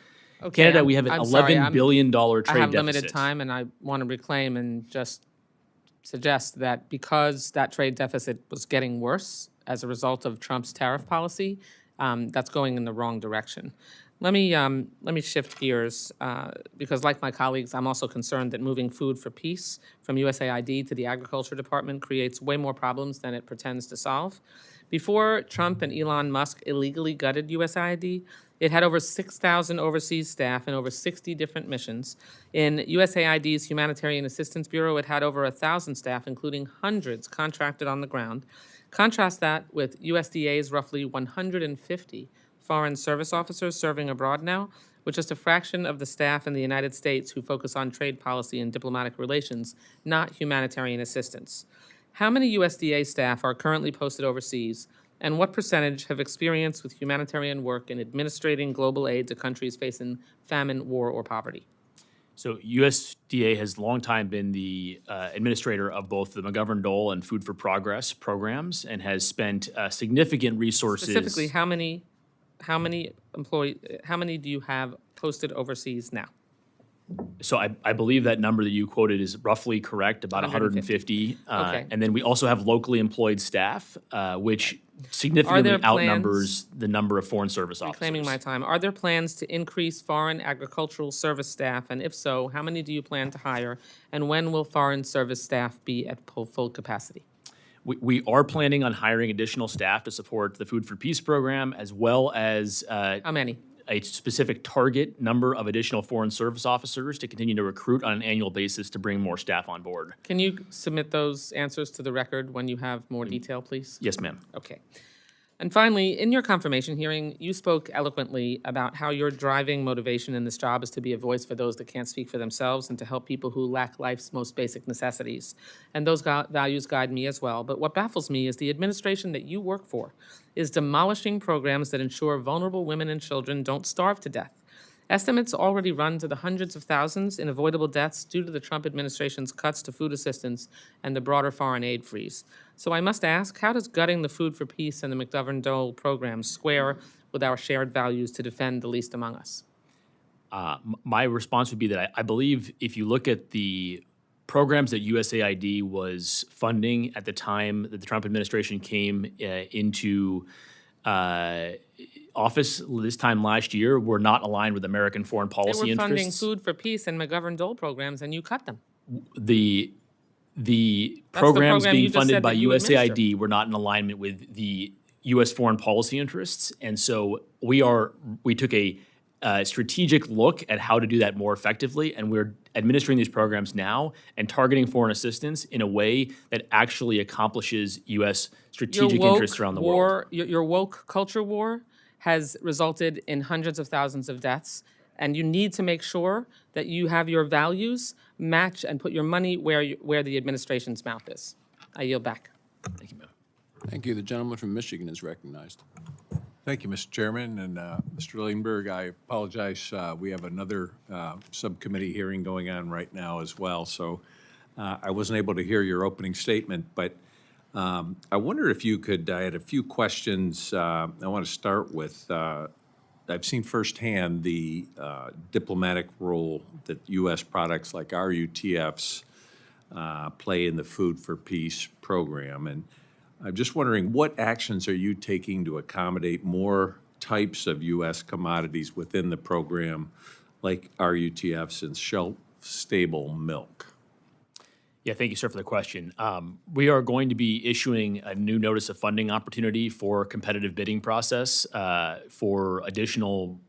Okay, Canada, we have an $11 billion trade deficit. I have limited time, and I want to reclaim and just suggest that because that trade deficit was getting worse as a result of Trump's tariff policy, that's going in the wrong direction. Let me shift gears because, like my colleagues, I'm also concerned that moving food for peace from USAID to the Agriculture Department creates way more problems than it pretends to solve. Before Trump and Elon Musk illegally gutted USAID, it had over 6,000 overseas staff in over 60 different missions. In USAID's Humanitarian Assistance Bureau, it had over 1,000 staff, including hundreds contracted on the ground. Contrast that with USDA's roughly 150 foreign service officers serving abroad now, with just a fraction of the staff in the United States who focus on trade policy and diplomatic relations, not humanitarian assistance. How many USDA staff are currently posted overseas, and what percentage have experience with humanitarian work in administrating global aid to countries facing famine, war, or poverty? So USDA has long time been the administrator of both the McGovern-Dole and Food for Progress programs and has spent significant resources. Specifically, how many do you have posted overseas now? So I believe that number that you quoted is roughly correct, about 150. Okay. And then we also have locally employed staff, which significantly plans- outnumbers the number of foreign service officers. Reclaiming my time. Are there plans to increase foreign agricultural service staff? And if so, how many do you plan to hire? And when will foreign service staff be at full capacity? We are planning on hiring additional staff to support the Food for Peace program, as well as How many? a specific target number of additional foreign service officers to continue to recruit on an annual basis to bring more staff on board. Can you submit those answers to the record when you have more detail, please? Yes, ma'am. Okay. And finally, in your confirmation hearing, you spoke eloquently about how your driving motivation in this job is to be a voice for those that can't speak for themselves and to help people who lack life's most basic necessities. And those values guide me as well. But what baffles me is the administration that you work for is demolishing programs that ensure vulnerable women and children don't starve to death. Estimates already run to the hundreds of thousands in avoidable deaths due to the Trump administration's cuts to food assistance and the broader foreign aid freeze. So I must ask, how does gutting the Food for Peace and the McGovern-Dole programs square with our shared values to defend the least among us? My response would be that I believe if you look at the programs that USAID was funding at the time that the Trump administration came into office this time last year, were not aligned with American foreign They policy were funding interests. Food for Peace and McGovern-Dole programs, and you cut them. The the programs program you being just funded said by that you administer. USAID were not in alignment with the U.S. foreign policy interests, and so we took a strategic look at how to do that more effectively, and we're administering these programs now and targeting foreign assistance in a way that actually accomplishes U.S. strategic interests around the world. Your woke culture war has resulted in hundreds of thousands of deaths, and you need to make sure that you have your values match and put your money where the administration's mouth is. I yield back. Thank you, ma'am. Thank you. The gentleman from Michigan is recognized. Thank you, Mr. Chairman, and Mr. Lindberg, I apologize. We have another subcommittee hearing going on right now as well, so I wasn't able to hear your opening statement, but I wonder if you could, I had a few questions I want to start with. I've seen firsthand the diplomatic role that U.S. products like RUTFs play in the Food for Peace program, and I'm just wondering, what actions are you taking to accommodate more types of U.S. commodities within the program, like RUTFs and shelf-stable milk? Yeah, thank you, sir, for the question. We are going to be issuing a new notice of funding opportunity for competitive bidding process for additional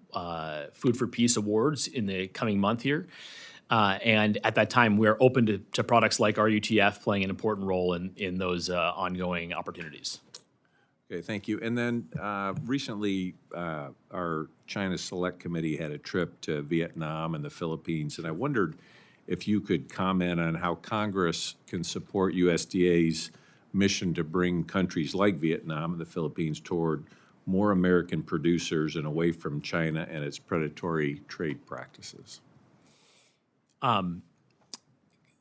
Food for Peace awards in the coming month here. And at that time, we're open to products like RUTF playing an important role in those ongoing opportunities. Okay, thank you. And then recently, our China Select Committee had a trip to Vietnam and the Philippines, and I wondered if you could comment on how Congress can support USDA's mission to bring countries like Vietnam and the Philippines toward more American producers and away from China and its predatory trade practices.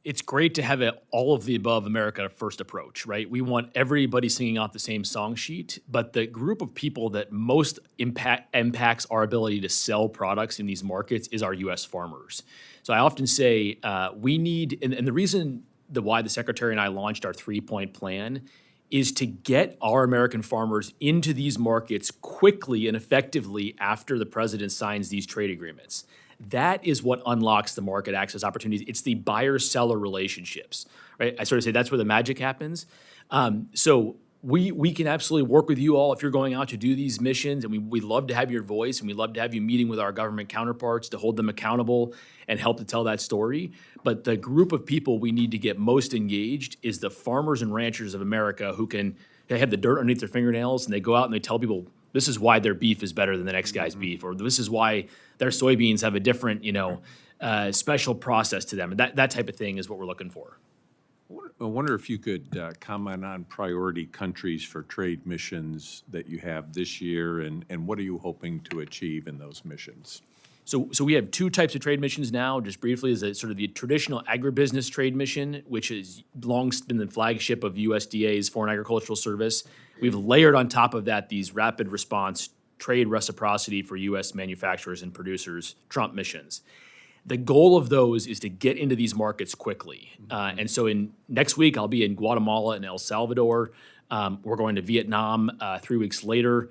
It's great to have all of the above America first approach, right? We want everybody singing off the same song sheet, but the group of people that most impacts our ability to sell products in these markets is our U.S. farmers. So I often say we need, and the reason why the Secretary and I launched our 3-point plan is to get our American farmers into these markets quickly and effectively after the president signs these trade agreements. That is what unlocks the market access opportunities. It's the buyer-seller relationships, right? I sort of say that's where the magic happens. So we can absolutely work with you all if you're going out to do these missions, and we love to have your voice, and we love to have you meeting with our government counterparts to hold them accountable and help to tell that story. But the group of people we need to get most engaged is the farmers and ranchers of America who they have the dirt underneath their fingernails, and they go out and they tell people, this is why their beef is better than the next guy's beef, or this is why their soybeans have a different, special process to them. And that type of thing is what we're looking for. I wonder if you could comment on priority countries for trade missions that you have this year, and what are you hoping to achieve in those missions? So we have two types of trade missions now. Just briefly, is sort of the traditional agribusiness trade mission, which has long been the flagship of USDA's Foreign Agricultural Service. We've layered on top of that these rapid response trade reciprocity for U.S. manufacturers and producers, Trump missions. The goal of those is to get into these markets quickly. And so next week, I'll be in Guatemala and El Salvador. We're going to Vietnam 3 weeks later.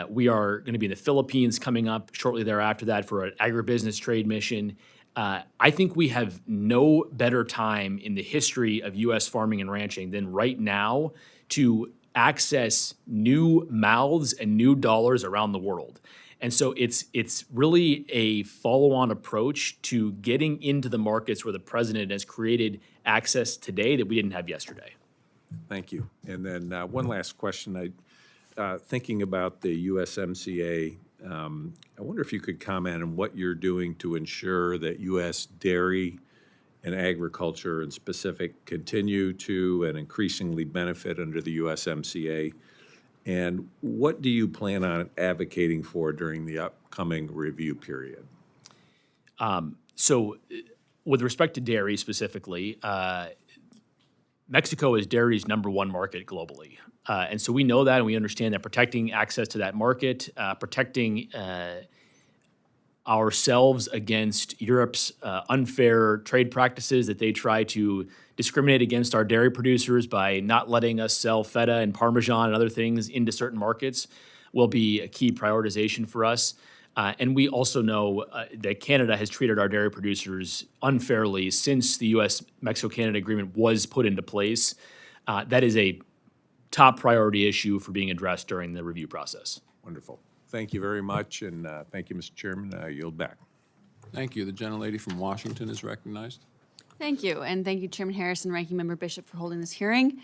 We are going to be in the Philippines coming up shortly thereafter that for an agribusiness trade mission. I think we have no better time in the history of U.S. farming and ranching than right now to access new mouths and new dollars around the world. And so it's really a follow-on approach to getting into the markets where the president has created access today that we didn't have yesterday. Thank you. And then one last question. thinking about the USMCA, I wonder if you could comment on what you're doing to ensure that U.S. dairy and agriculture in specific continue to and increasingly benefit under the USMCA. And what do you plan on advocating for during the upcoming review period? So with respect to dairy specifically, Mexico is dairy's #1 market globally. And so we know that, and we understand that protecting access to that market, protecting ourselves against Europe's unfair trade practices that they try to discriminate against our dairy producers by not letting us sell feta and Parmesan and other things into certain markets will be a key prioritization for us. And we also know that Canada has treated our dairy producers unfairly since the U.S.-Mexico-Canada agreement was put into place. That is a top priority issue for being addressed during the review process. Wonderful. Thank you very much, and thank you, Mr. Chairman. I yield back. Thank you. The gentlelady from Washington is recognized. Thank you, and thank you, Chairman Harris and Ranking Member Bishop, for holding this hearing.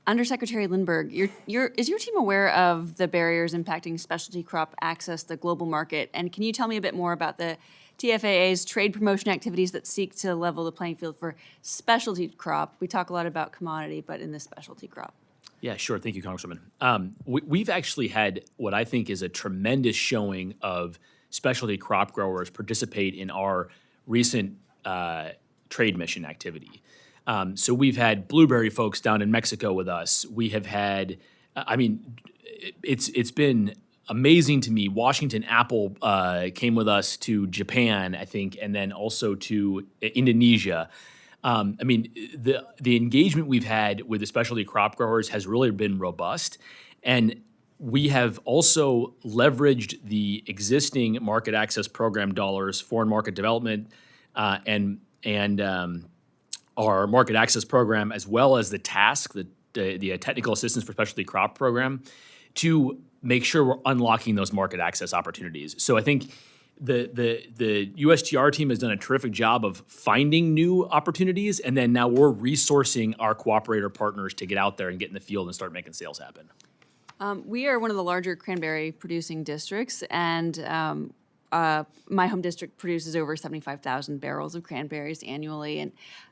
Undersecretary Lindberg, is your team aware of the barriers impacting specialty crop access to the global market? And can you tell me a bit more about the TFAA's trade promotion activities that seek to level the playing field for specialty crop? We talk a lot about commodity, but in the specialty crop. Yeah, sure. Thank you, Congresswoman. We've actually had what I think is a tremendous showing of specialty crop growers participate in our recent trade mission activity. So we've had blueberry folks down in Mexico with us. We have had, it's been amazing to me. Washington Apple came with us to Japan, I think, and then also to Indonesia. The engagement we've had with the specialty crop growers has really been robust. And we have also leveraged the existing market access program dollars, foreign market development, and our market access program, as well as the task, the technical assistance for specialty crop program, to make sure we're unlocking those market access opportunities. So I think the USTR team has done a terrific job of finding new opportunities, and then now we're resourcing our cooperator partners to get out there and get in the field and start making sales happen. We are one of the larger cranberry producing districts, and my home district produces over 75,000 barrels of cranberries annually, and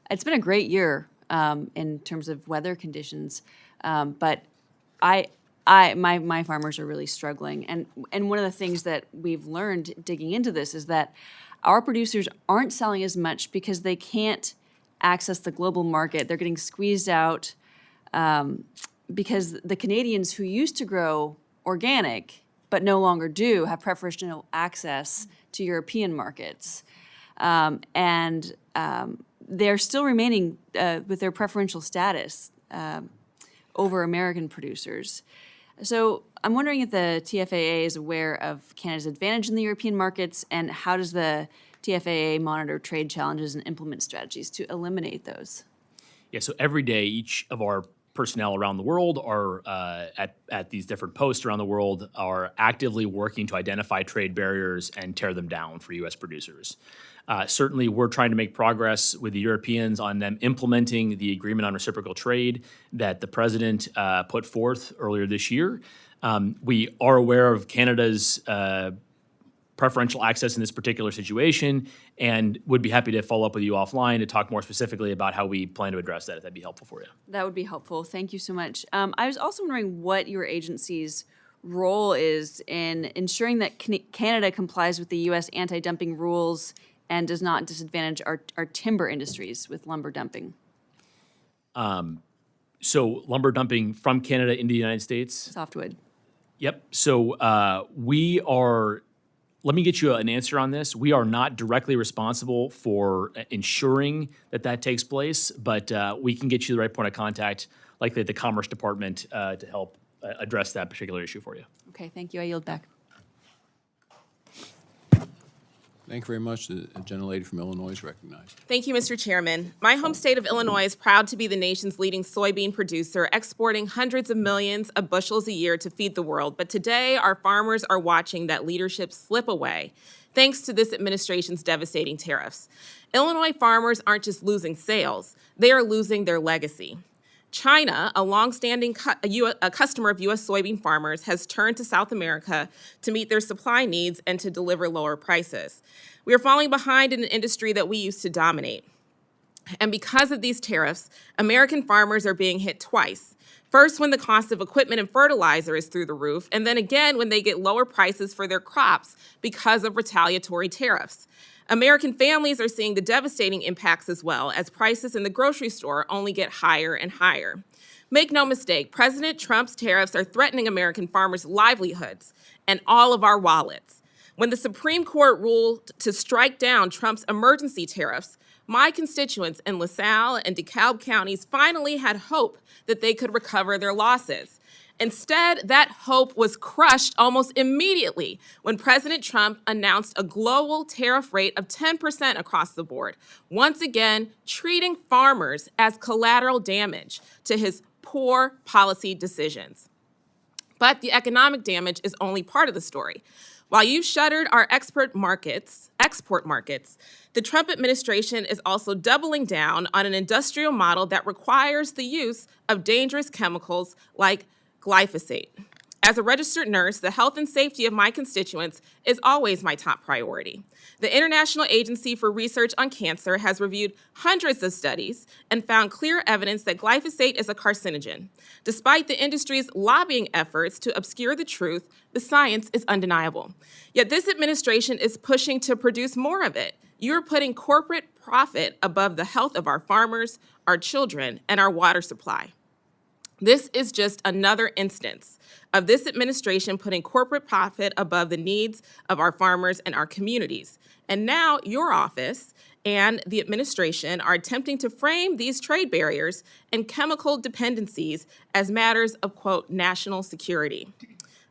it's been a great year in terms of weather conditions. But my farmers are really struggling, and one of the things that we've learned digging into this is that our producers aren't selling as much because they can't access the global market. They're getting squeezed out because the Canadians who used to grow organic but no longer do have preferential access to European markets, and they're still remaining with their preferential status over American producers. So I'm wondering if the TFAA is aware of Canada's advantage in the European markets, and how does the TFAA monitor trade challenges and implement strategies to eliminate those? Yeah, so every day, each of our personnel around the world are at these different posts around the world are actively working to identify trade barriers and tear them down for U.S. producers. Certainly, we're trying to make progress with the Europeans on them implementing the agreement on reciprocal trade that the president put forth earlier this year. We are aware of Canada's preferential access in this particular situation, and would be happy to follow up with you offline to talk more specifically about how we plan to address that, if that'd be helpful for you. That would be helpful. Thank you so much. I was also wondering what your agency's role is in ensuring that Canada complies with the U.S. anti-dumping rules and does not disadvantage our timber industries with lumber dumping. So lumber dumping from Canada into the United States? Softwood. Yep. So we are, let me get you an answer on this. We are not directly responsible for ensuring that that takes place, but we can get you the right point of contact, likely at the Commerce Department, to help address that particular issue for you. Okay, thank you. I yield back. Thank you very much. The gentlelady from Illinois is recognized. Thank you, Mr. Chairman. My home state of Illinois is proud to be the nation's leading soybean producer, exporting hundreds of millions of bushels a year to feed the world. But today, our farmers are watching that leadership slip away, thanks to this administration's devastating tariffs. Illinois farmers aren't just losing sales, they are losing their legacy. China, a longstanding a customer of U.S. soybean farmers, has turned to South America to meet their supply needs and to deliver lower prices. We are falling behind in an industry that we used to dominate. And because of these tariffs, American farmers are being hit twice. First, when the cost of equipment and fertilizer is through the roof, and then again when they get lower prices for their crops because of retaliatory tariffs. American families are seeing the devastating impacts as well, as prices in the grocery store only get higher and higher. Make no mistake, President Trump's tariffs are threatening American farmers' livelihoods and all of our wallets. When the Supreme Court ruled to strike down Trump's emergency tariffs, my constituents in LaSalle and DeKalb counties finally had hope that they could recover their losses. Instead, that hope was crushed almost immediately when President Trump announced a global tariff rate of 10% across the board, once again treating farmers as collateral damage to his poor policy decisions. But the economic damage is only part of the story. While you've shuttered our export markets, the Trump administration is also doubling down on an industrial model that requires the use of dangerous chemicals like glyphosate. As a registered nurse, the health and safety of my constituents is always my top priority. The International Agency for Research on Cancer has reviewed hundreds of studies and found clear evidence that glyphosate is a carcinogen. Despite the industry's lobbying efforts to obscure the truth, the science is undeniable. Yet this administration is pushing to produce more of it. You're putting corporate profit above the health of our farmers, our children, and our water supply. This is just another instance of this administration putting corporate profit above the needs of our farmers and our communities. And now your office and the administration are attempting to frame these trade barriers and chemical dependencies as matters of, quote, national security.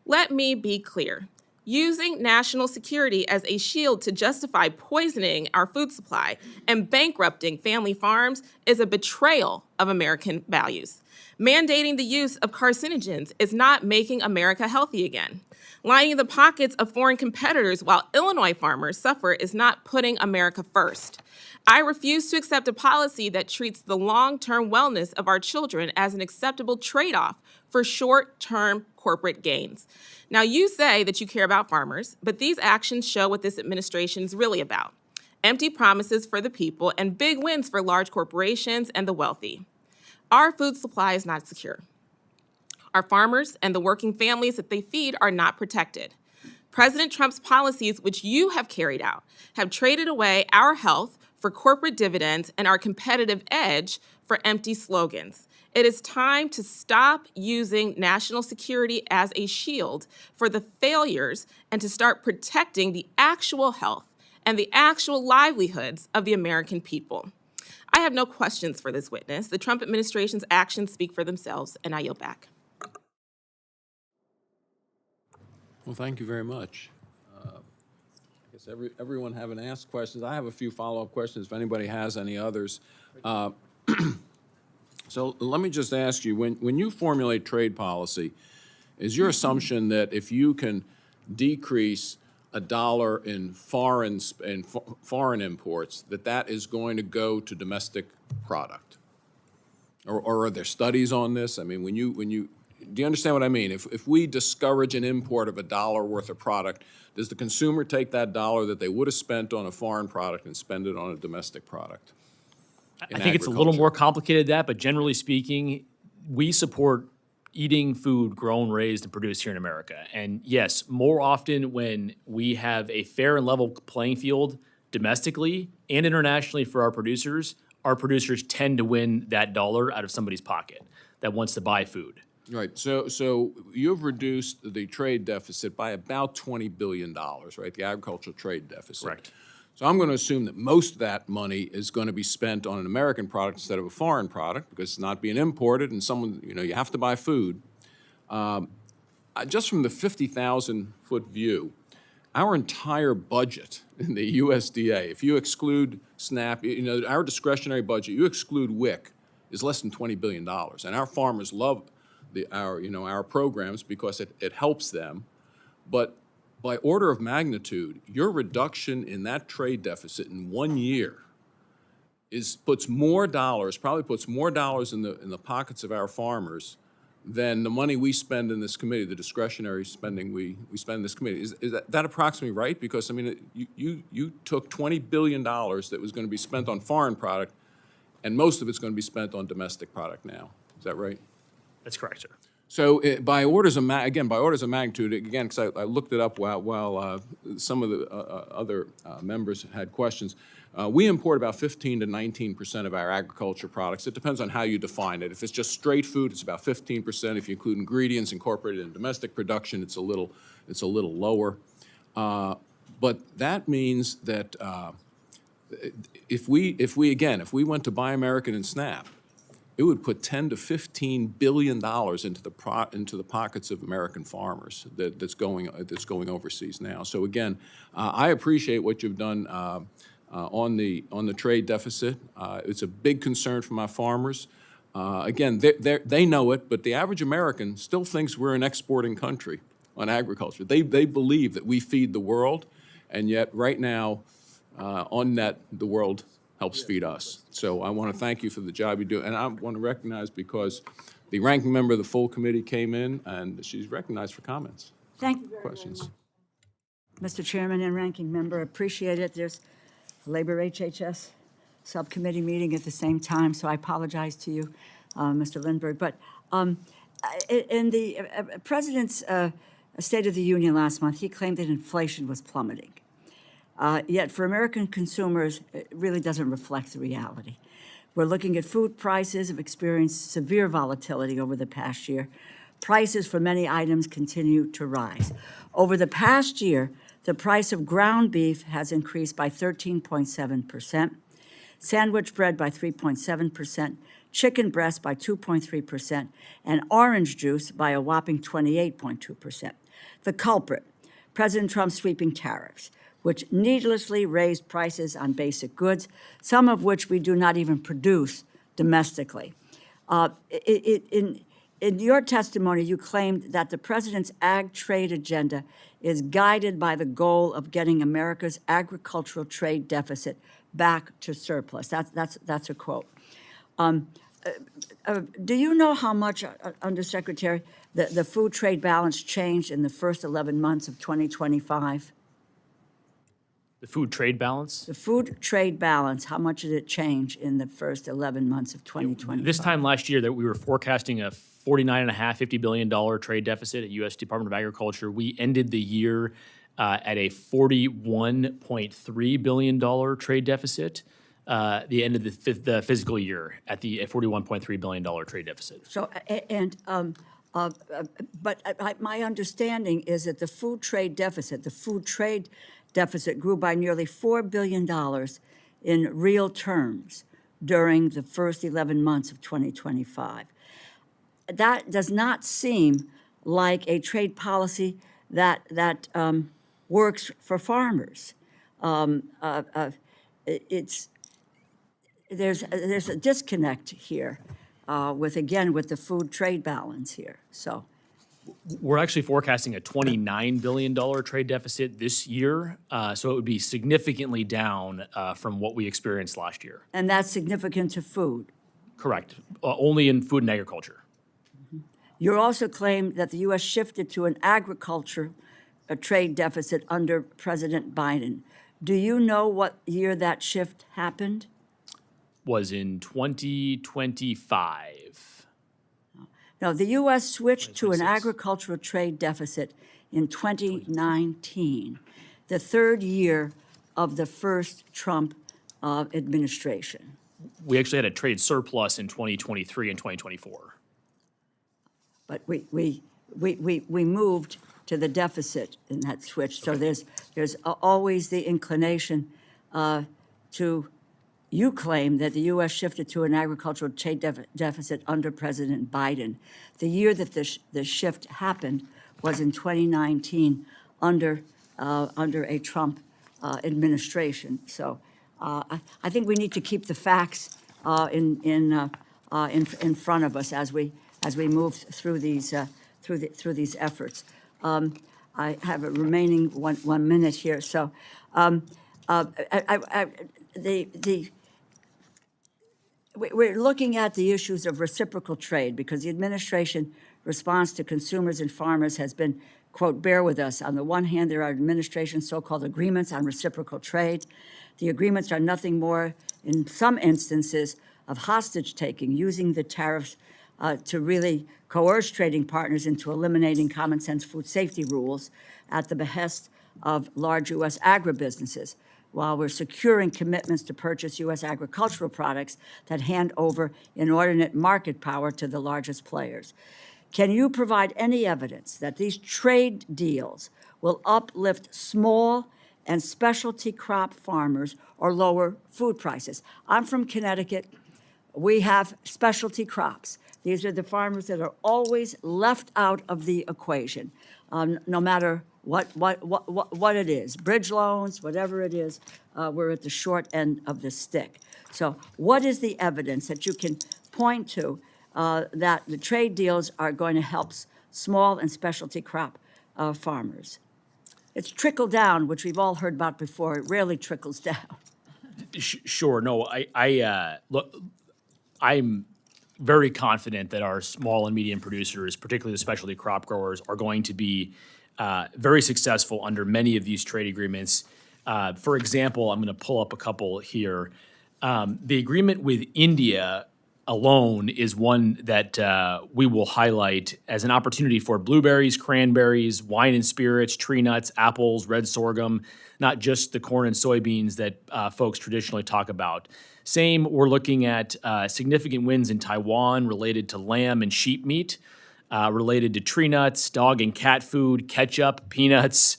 Let me be clear. Using national security as a shield to justify poisoning our food supply and bankrupting family farms is a betrayal of American values. Mandating the use of carcinogens is not making America healthy again. Lining the pockets of foreign competitors while Illinois farmers suffer is not putting America first. I refuse to accept a policy that treats the long-term wellness of our children as an acceptable trade-off for short-term corporate gains. Now, you say that you care about farmers, but these actions show what this administration is really about: empty promises for the people and big wins for large corporations and the wealthy. Our food supply is not secure. Our farmers and the working families that they feed are not protected. President Trump's policies, which you have carried out, have traded away our health for corporate dividends and our competitive edge for empty slogans. It is time to stop using national security as a shield for the failures and to start protecting the actual health and the actual livelihoods of the American people. I have no questions for this witness. The Trump administration's actions speak for themselves, and I yield back. Well, thank you very much. I guess everyone having asked questions. I have a few follow-up questions if anybody has any others. So let me just ask you, when you formulate trade policy, is your assumption that if you can decrease $1 in foreign imports, that is going to go to domestic product? Or are there studies on this? I mean, do you understand what I mean? If we discourage an import of $1 worth of product, does the consumer take that dollar that they would have spent on a foreign product and spend it on a domestic product? I think it's a little more complicated than that, but generally speaking, we support eating food grown, raised, and produced here in America. And yes, more often when we have a fair and level playing field domestically and internationally for our producers tend to win that dollar out of somebody's pocket that wants to buy food. Right. So you've reduced the trade deficit by about $20 billion, right? The agricultural trade deficit. Correct. So I'm going to assume that most of that money is going to be spent on an American product instead of a foreign product because it's not being imported and you have to buy food. Just from the 50,000-foot view, our entire budget in the USDA, if you exclude SNAP, our discretionary budget, you exclude WIC, is less than $20 billion. And our farmers love our programs because it helps them. But by order of magnitude, your reduction in that trade deficit in 1 year puts more dollars, probably puts more dollars in the pockets of our farmers than the money we spend in this committee, the discretionary spending we spend in this committee. Is that approximately right? Because, I mean, you took $20 billion that was going to be spent on foreign product, and most of it's going to be spent on domestic product now. Is that right? That's correct, sir. So by orders of magnitude, again, because I looked it up while some of the other members had questions, we import about 15 to 19% of our agriculture products. It depends on how you define it. If it's just straight food, it's about 15%. If you include ingredients incorporated in domestic production, it's a little lower. But that means that if we went to Buy American and SNAP, it would put $10 to $15 billion into the pockets of American farmers that's going overseas now. So again, I appreciate what you've done on the trade deficit. It's a big concern for my farmers. Again, they know it, but the average American still thinks we're an exporting country on agriculture. They believe that we feed the world, and yet right now, on net, the world helps feed us. So I want to thank you for the job you do. And I want to recognize, because the ranking member of the full committee came in, and she's recognized for comments. Thank you very Questions. much, Mr. Chairman and Ranking Member. Appreciate it. There's a Labor HHS Subcommittee meeting at the same time, so I apologize to you, Mr. Lindberg. But in the President's State of the Union last month, he claimed that inflation was plummeting. Yet for American consumers, it really doesn't reflect the reality. We're looking at food prices have experienced severe volatility over the past year. Prices for many items continue to rise. Over the past year, the price of ground beef has increased by 13.7%, sandwich bread by 3.7%, chicken breast by 2.3%, and orange juice by a whopping 28.2%. The culprit, President Trump's sweeping tariffs, which needlessly raised prices on basic goods, some of which we do not even produce domestically. In your testimony, you claimed that the president's ag trade agenda is guided by the goal of getting America's agricultural trade deficit back to surplus. That's a quote. Do you know how much, Undersecretary, the food trade balance changed in the first 11 months of 2025? The food trade balance? The food trade balance, how much did it change in the first 11 months of 2025? This time last year that we were forecasting a $49.5–50 billion trade deficit at U.S. Department of Agriculture. We ended the year at a $41.3 billion trade deficit. The end of the fiscal year at the $41.3 billion trade deficit. So, but my understanding is that the food trade deficit grew by nearly $4 billion in real terms during the first 11 months of 2025. That does not seem like a trade policy that works for farmers. There's a disconnect here with the food trade balance here. So. We're actually forecasting a $29 billion trade deficit this year, so it would be significantly down from what we experienced last year. And that's significant to food. Correct. Only in food and agriculture. You also claim that the U.S. shifted to an agriculture trade deficit under President Biden. Do you know what year that shift happened? Was in 2025. No, the U.S. switched to an agricultural trade deficit in 2019, the third year of the first Trump administration. We actually had a trade surplus in 2023 and 2024. But we moved to the deficit in that switch. So there's always the inclination to. You claim that the U.S. shifted to an agricultural trade deficit under President Biden. The year that the shift happened was in 2019 under a Trump administration. So I think we need to keep the facts in front of us as we move through these efforts. I have a remaining one minute here. So we're looking at the issues of reciprocal trade because the administration response to consumers and farmers has been, quote, bear with us. On the one hand, there are administration's so-called agreements on reciprocal trade. The agreements are nothing more, in some instances, of hostage-taking, using the tariffs to really coerce trading partners into eliminating common-sense food safety rules at the behest of large U.S. agribusinesses, while we're securing commitments to purchase U.S. agricultural products that hand over inordinate market power to the largest players. Can you provide any evidence that these trade deals will uplift small and specialty crop farmers or lower food prices? I'm from Connecticut. We have specialty crops. These are the farmers that are always left out of the equation, no matter what it is, bridge loans, whatever it is, we're at the short end of the stick. So what is the evidence that you can point to that the trade deals are going to help small and specialty crop farmers? It's trickle down, which we've all heard about before. It rarely trickles down. Sure. No, look, I'm very confident that our small and medium producers, particularly the specialty crop growers, are going to be very successful under many of these trade agreements. For example, I'm going to pull up a couple here. The agreement with India alone is one that we will highlight as an opportunity for blueberries, cranberries, wine and spirits, tree nuts, apples, red sorghum, not just the corn and soybeans that folks traditionally talk about. Same, we're looking at significant wins in Taiwan related to lamb and sheep meat, related to tree nuts, dog and cat food, ketchup, peanuts.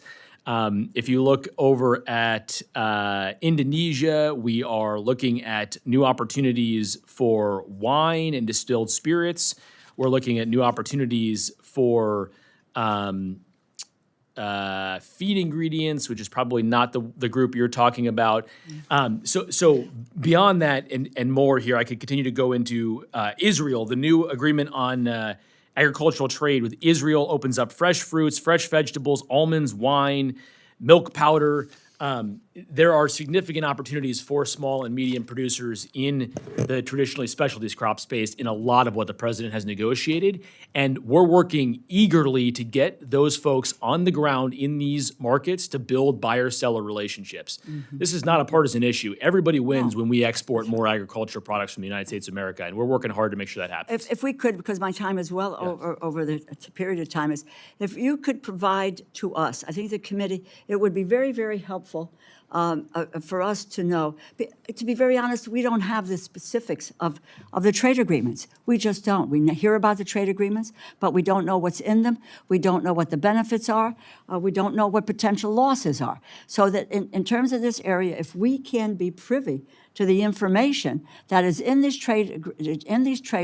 If you look over at Indonesia, we are looking at new opportunities for wine and distilled spirits. We're looking at new opportunities for feed ingredients, which is probably not the group you're talking about. So beyond that and more here, I could continue to go into Israel. The new agreement on agricultural trade with Israel opens up fresh fruits, fresh vegetables, almonds, wine, milk powder. There are significant opportunities for small and medium producers in the traditionally specialties crop space in a lot of what the president has negotiated. And we're working eagerly to get those folks on the ground in these markets to build buyer-seller relationships. This is not a partisan issue. Everybody wins when we export more agricultural products from the United States of America, and we're working hard to make sure that happens. If we could, because my time is well over the period of time, is if you could provide to us, I think the committee, it would be very, very helpful for us to know. To be very honest, we don't have the specifics of the trade agreements. We just don't. We hear about the trade agreements, but we don't know what's in them. We don't know what the benefits are. We don't know what potential losses are. So that in terms of this area, if we can be privy to the information that is in these trade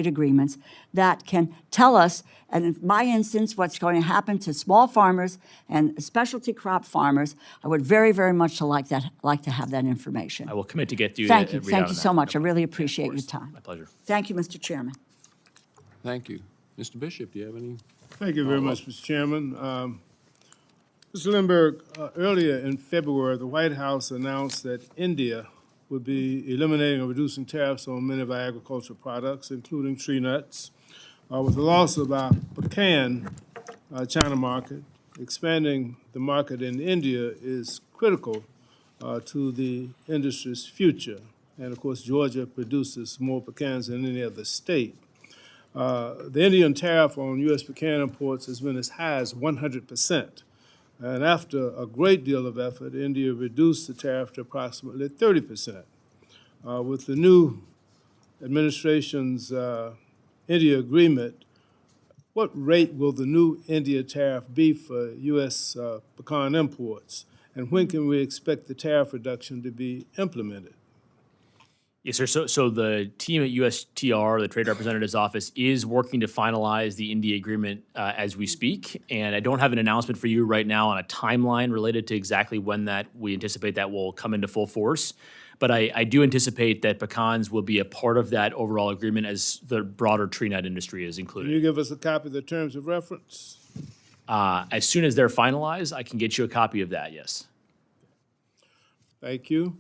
agreements that can tell us, and in my instance, what's going to happen to small farmers and specialty crop farmers, I would very, very much like to have that information. I will commit to get you. Thank you. a readout Thank on you that. so much. I No really problem. appreciate Of your course. time. My pleasure. Thank you, Mr. Chairman. Thank you. Mr. Bishop, do you have any? Thank you very much, Mr. Chairman. Mr. Lindberg, earlier in February, the White House announced that India would be eliminating or reducing tariffs on many of our agricultural products, including tree nuts. With the loss of our pecan China market, expanding the market in India is critical to the industry's future. And of course, Georgia produces more pecans than any other state. The Indian tariff on U.S. pecan imports has been as high as 100%. And after a great deal of effort, India reduced the tariff to approximately 30%. With the new administration's India agreement, what rate will the new India tariff be for U.S. pecan imports? And when can we expect the tariff reduction to be implemented? Yes, sir. So the team at USTR, the Trade Representative's Office, is working to finalize the India agreement as we speak. And I don't have an announcement for you right now on a timeline related to exactly when that we anticipate that will come into full force. But I do anticipate that pecans will be a part of that overall agreement as the broader tree nut industry is Can included. you give us a copy of the terms of reference? As soon as they're finalized, I can get you a copy of that, yes. Thank you.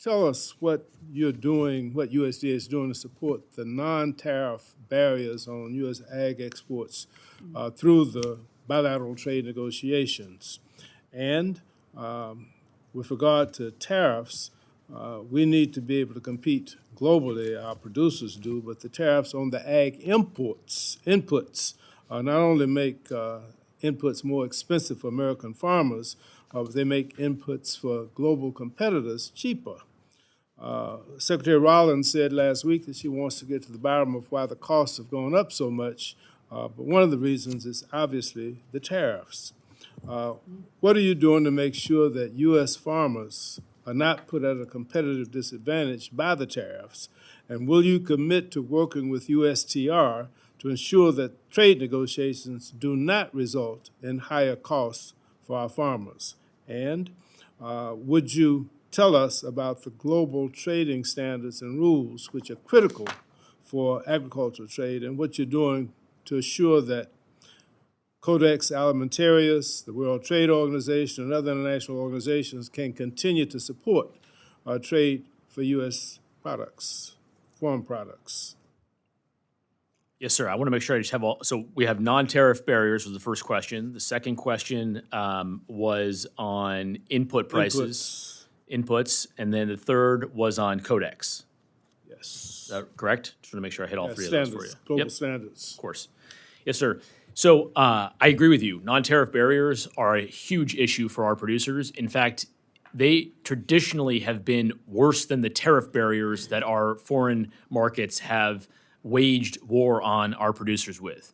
tell us what you're doing, what USDA is doing to support the non-tariff barriers on U.S. ag exports through the bilateral trade negotiations. And with regard to tariffs, we need to be able to compete globally, our producers do, but the tariffs on the ag inputs not only make inputs more expensive for American farmers, but they make inputs for global competitors cheaper. Secretary Rollins said last week that she wants to get to the bottom of why the costs have gone up so much, but one of the reasons is obviously the tariffs. What are you doing to make sure that U.S. farmers are not put at a competitive disadvantage by the tariffs? And will you commit to working with USTR to ensure that trade negotiations do not result in higher costs for our farmers? And would you tell us about the global trading standards and rules which are critical for agricultural trade and what you're doing to assure that Codex Alimentarius, the World Trade Organization, and other international organizations can continue to support our trade for U.S. products, farm products? Yes, sir. I want to make sure I just have all, so we have non-tariff barriers was the first question. The second question was on input prices, inputs, and then the third was on Codex. Yes. Is that correct? Just want to make sure I hit all three of those for you. Global Yep. standards. Of course. Yes, sir. So I agree with you. Non-tariff barriers are a huge issue for our producers. In fact, they traditionally have been worse than the tariff barriers that our foreign markets have waged war on our producers with,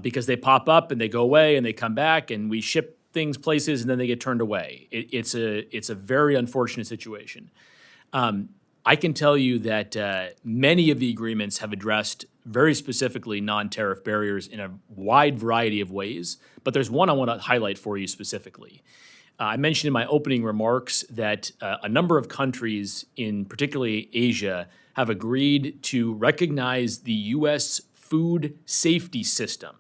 because they pop up and they go away and they come back and we ship things places and then they get turned away. It's a very unfortunate situation. I can tell you that many of the agreements have addressed very specifically non-tariff barriers in a wide variety of ways, but there's one I want to highlight for you specifically. I mentioned in my opening remarks that a number of countries, in particularly Asia, have agreed to recognize the U.S. food safety system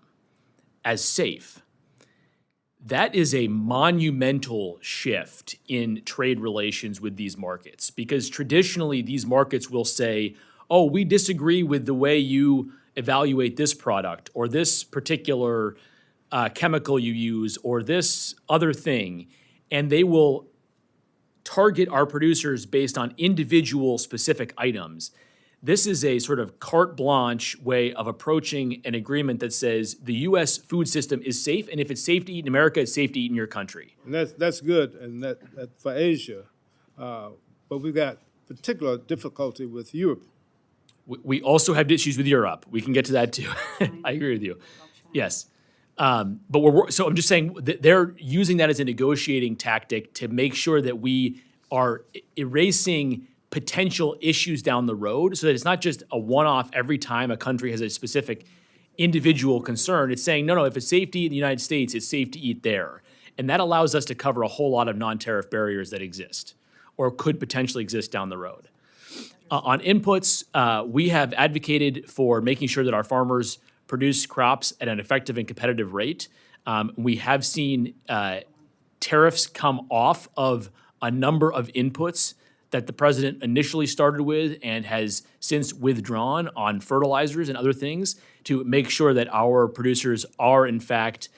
as safe. That is a monumental shift in trade relations with these markets, because traditionally these markets will say, oh, we disagree with the way you evaluate this product or this particular chemical you use or this other thing, and they will target our producers based on individual specific items. This is a sort of carte blanche way of approaching an agreement that says the U.S. food system is safe, and if it's safe to eat in America, it's safe to eat in your country. And that's good, and that for Asia. But we've got particular difficulty with Europe. We also have issues with Europe. We can get to that too. I agree with you. Yes. But so I'm just saying that they're using that as a negotiating tactic to make sure that we are erasing potential issues down the road so that it's not just a one-off every time a country has a specific individual concern. It's saying, no, if it's safe to eat in the United States, it's safe to eat there. And that allows us to cover a whole lot of non-tariff barriers that exist or could potentially exist down the road. On inputs, we have advocated for making sure that our farmers produce crops at an effective and competitive rate. We have seen tariffs come off of a number of inputs that the president initially started with and has since withdrawn on fertilizers and other things to make sure that our producers are in fact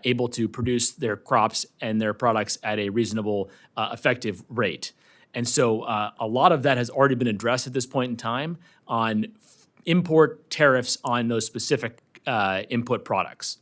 able to produce their crops and their products at a reasonable, effective rate. And so a lot of that has already been addressed at this point in time on import tariffs on those specific input products.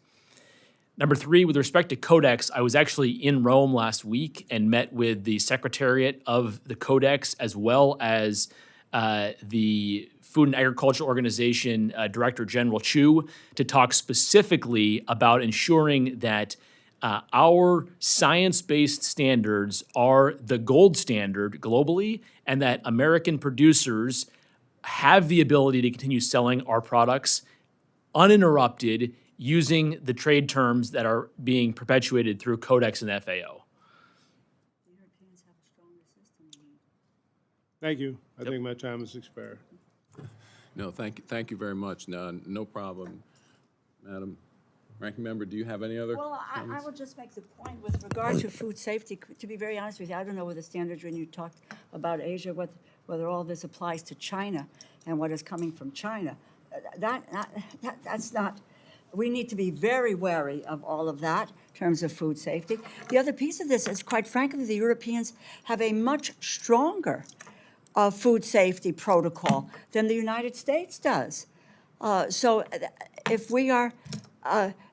Number three, with respect to Codex, I was actually in Rome last week and met with the Secretariat of the Codex as well as the Food and Agriculture Organization Director General Chu to talk specifically about ensuring that our science-based standards are the gold standard globally and that American producers have the ability to continue selling our products uninterrupted using the trade terms that are being perpetuated through Codex and FAO. Thank you. I think my time has expired. No, thank you very much. No problem, Madam Ranking Member, do you have any other Well, I comments? will just make the point with regard to food safety, to be very honest with you, I don't know what the standards when you talked about Asia, whether all this applies to China and what is coming from China. That's not, we need to be very wary of all of that in terms of food safety. The other piece of this is, quite frankly, the Europeans have a much stronger food safety protocol than the United States does. So if we are,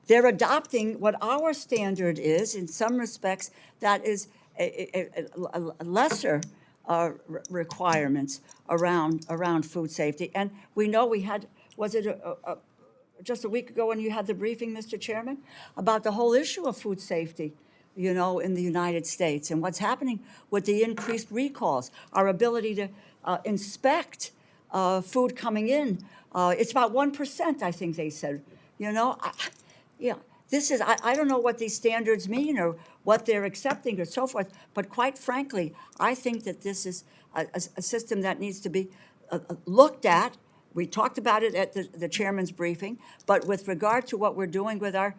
they're adopting what our standard is, in some respects, that is a lesser requirements around food safety. And we know we had, was it just a week ago when you had the briefing, Mr. Chairman, about the whole issue of food safety, you know, in the United States and what's happening with the increased recalls, our ability to inspect food coming in. It's about 1%, I think they said. You know, this is, I don't know what these standards mean or what they're accepting or so forth, but quite frankly, I think that this is a system that needs to be looked at. We talked about it at the chairman's briefing, but with regard to what we're doing with our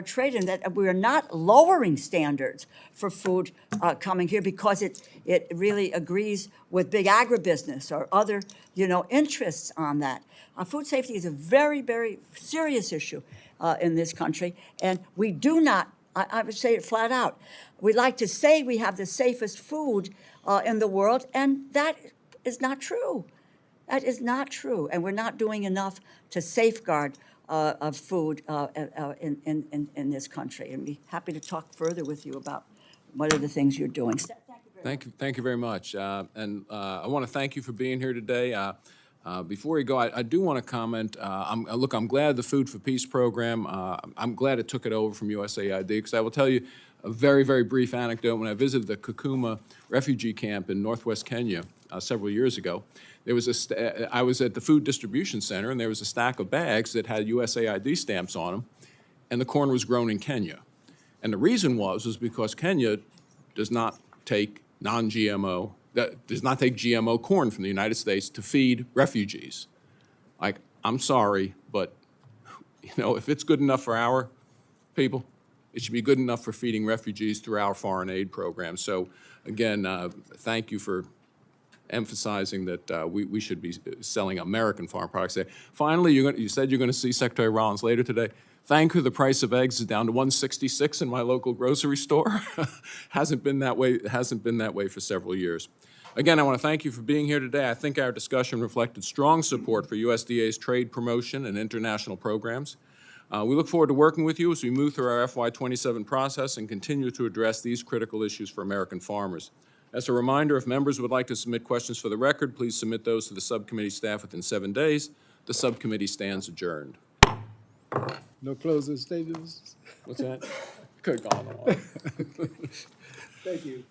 trade, and that we are not lowering standards for food coming here because it really agrees with big agribusiness or other, you know, interests on that. Food safety is a very, very serious issue in this country, and we do not, I would say it flat out, we like to say we have the safest food in the world, and that is not true. That is not true, and we're not doing enough to safeguard of food in this country. And be happy to talk further with you about what are the things you're doing. Thank you very much. And I want to thank you for being here today. Before you go, I do want to comment. I'm glad the Food for Peace program, I'm glad it took it over from USAID, because I will tell you a very, very brief anecdote. When I visited the Kakuma refugee camp in northwest Kenya several years ago, there was I was at the food distribution center, and there was a stack of bags that had USAID stamps on them, and the corn was grown in Kenya. And the reason was because Kenya does not take non-GMO, does not take GMO corn from the United States to feed refugees. Like, I'm sorry, but, you know, if it's good enough for our people, it should be good enough for feeding refugees through our foreign aid program. So, again, thank you for emphasizing that we should be selling American farm products there. Finally, you said you're going to see Secretary Rollins later today. Thank you, the price of eggs is down to $1.66 in my local grocery store. Hasn't been that way for several years. Again, I want to thank you for being here today. I think our discussion reflected strong support for USDA's trade promotion and international programs. We look forward to working with you as we move through our FY27 process and continue to address these critical issues for American farmers. As a reminder, if members would like to submit questions for the record, please submit those to the subcommittee staff within 7 days. The subcommittee stands adjourned. No closing statements? What's that? Could have gone on. Thank you.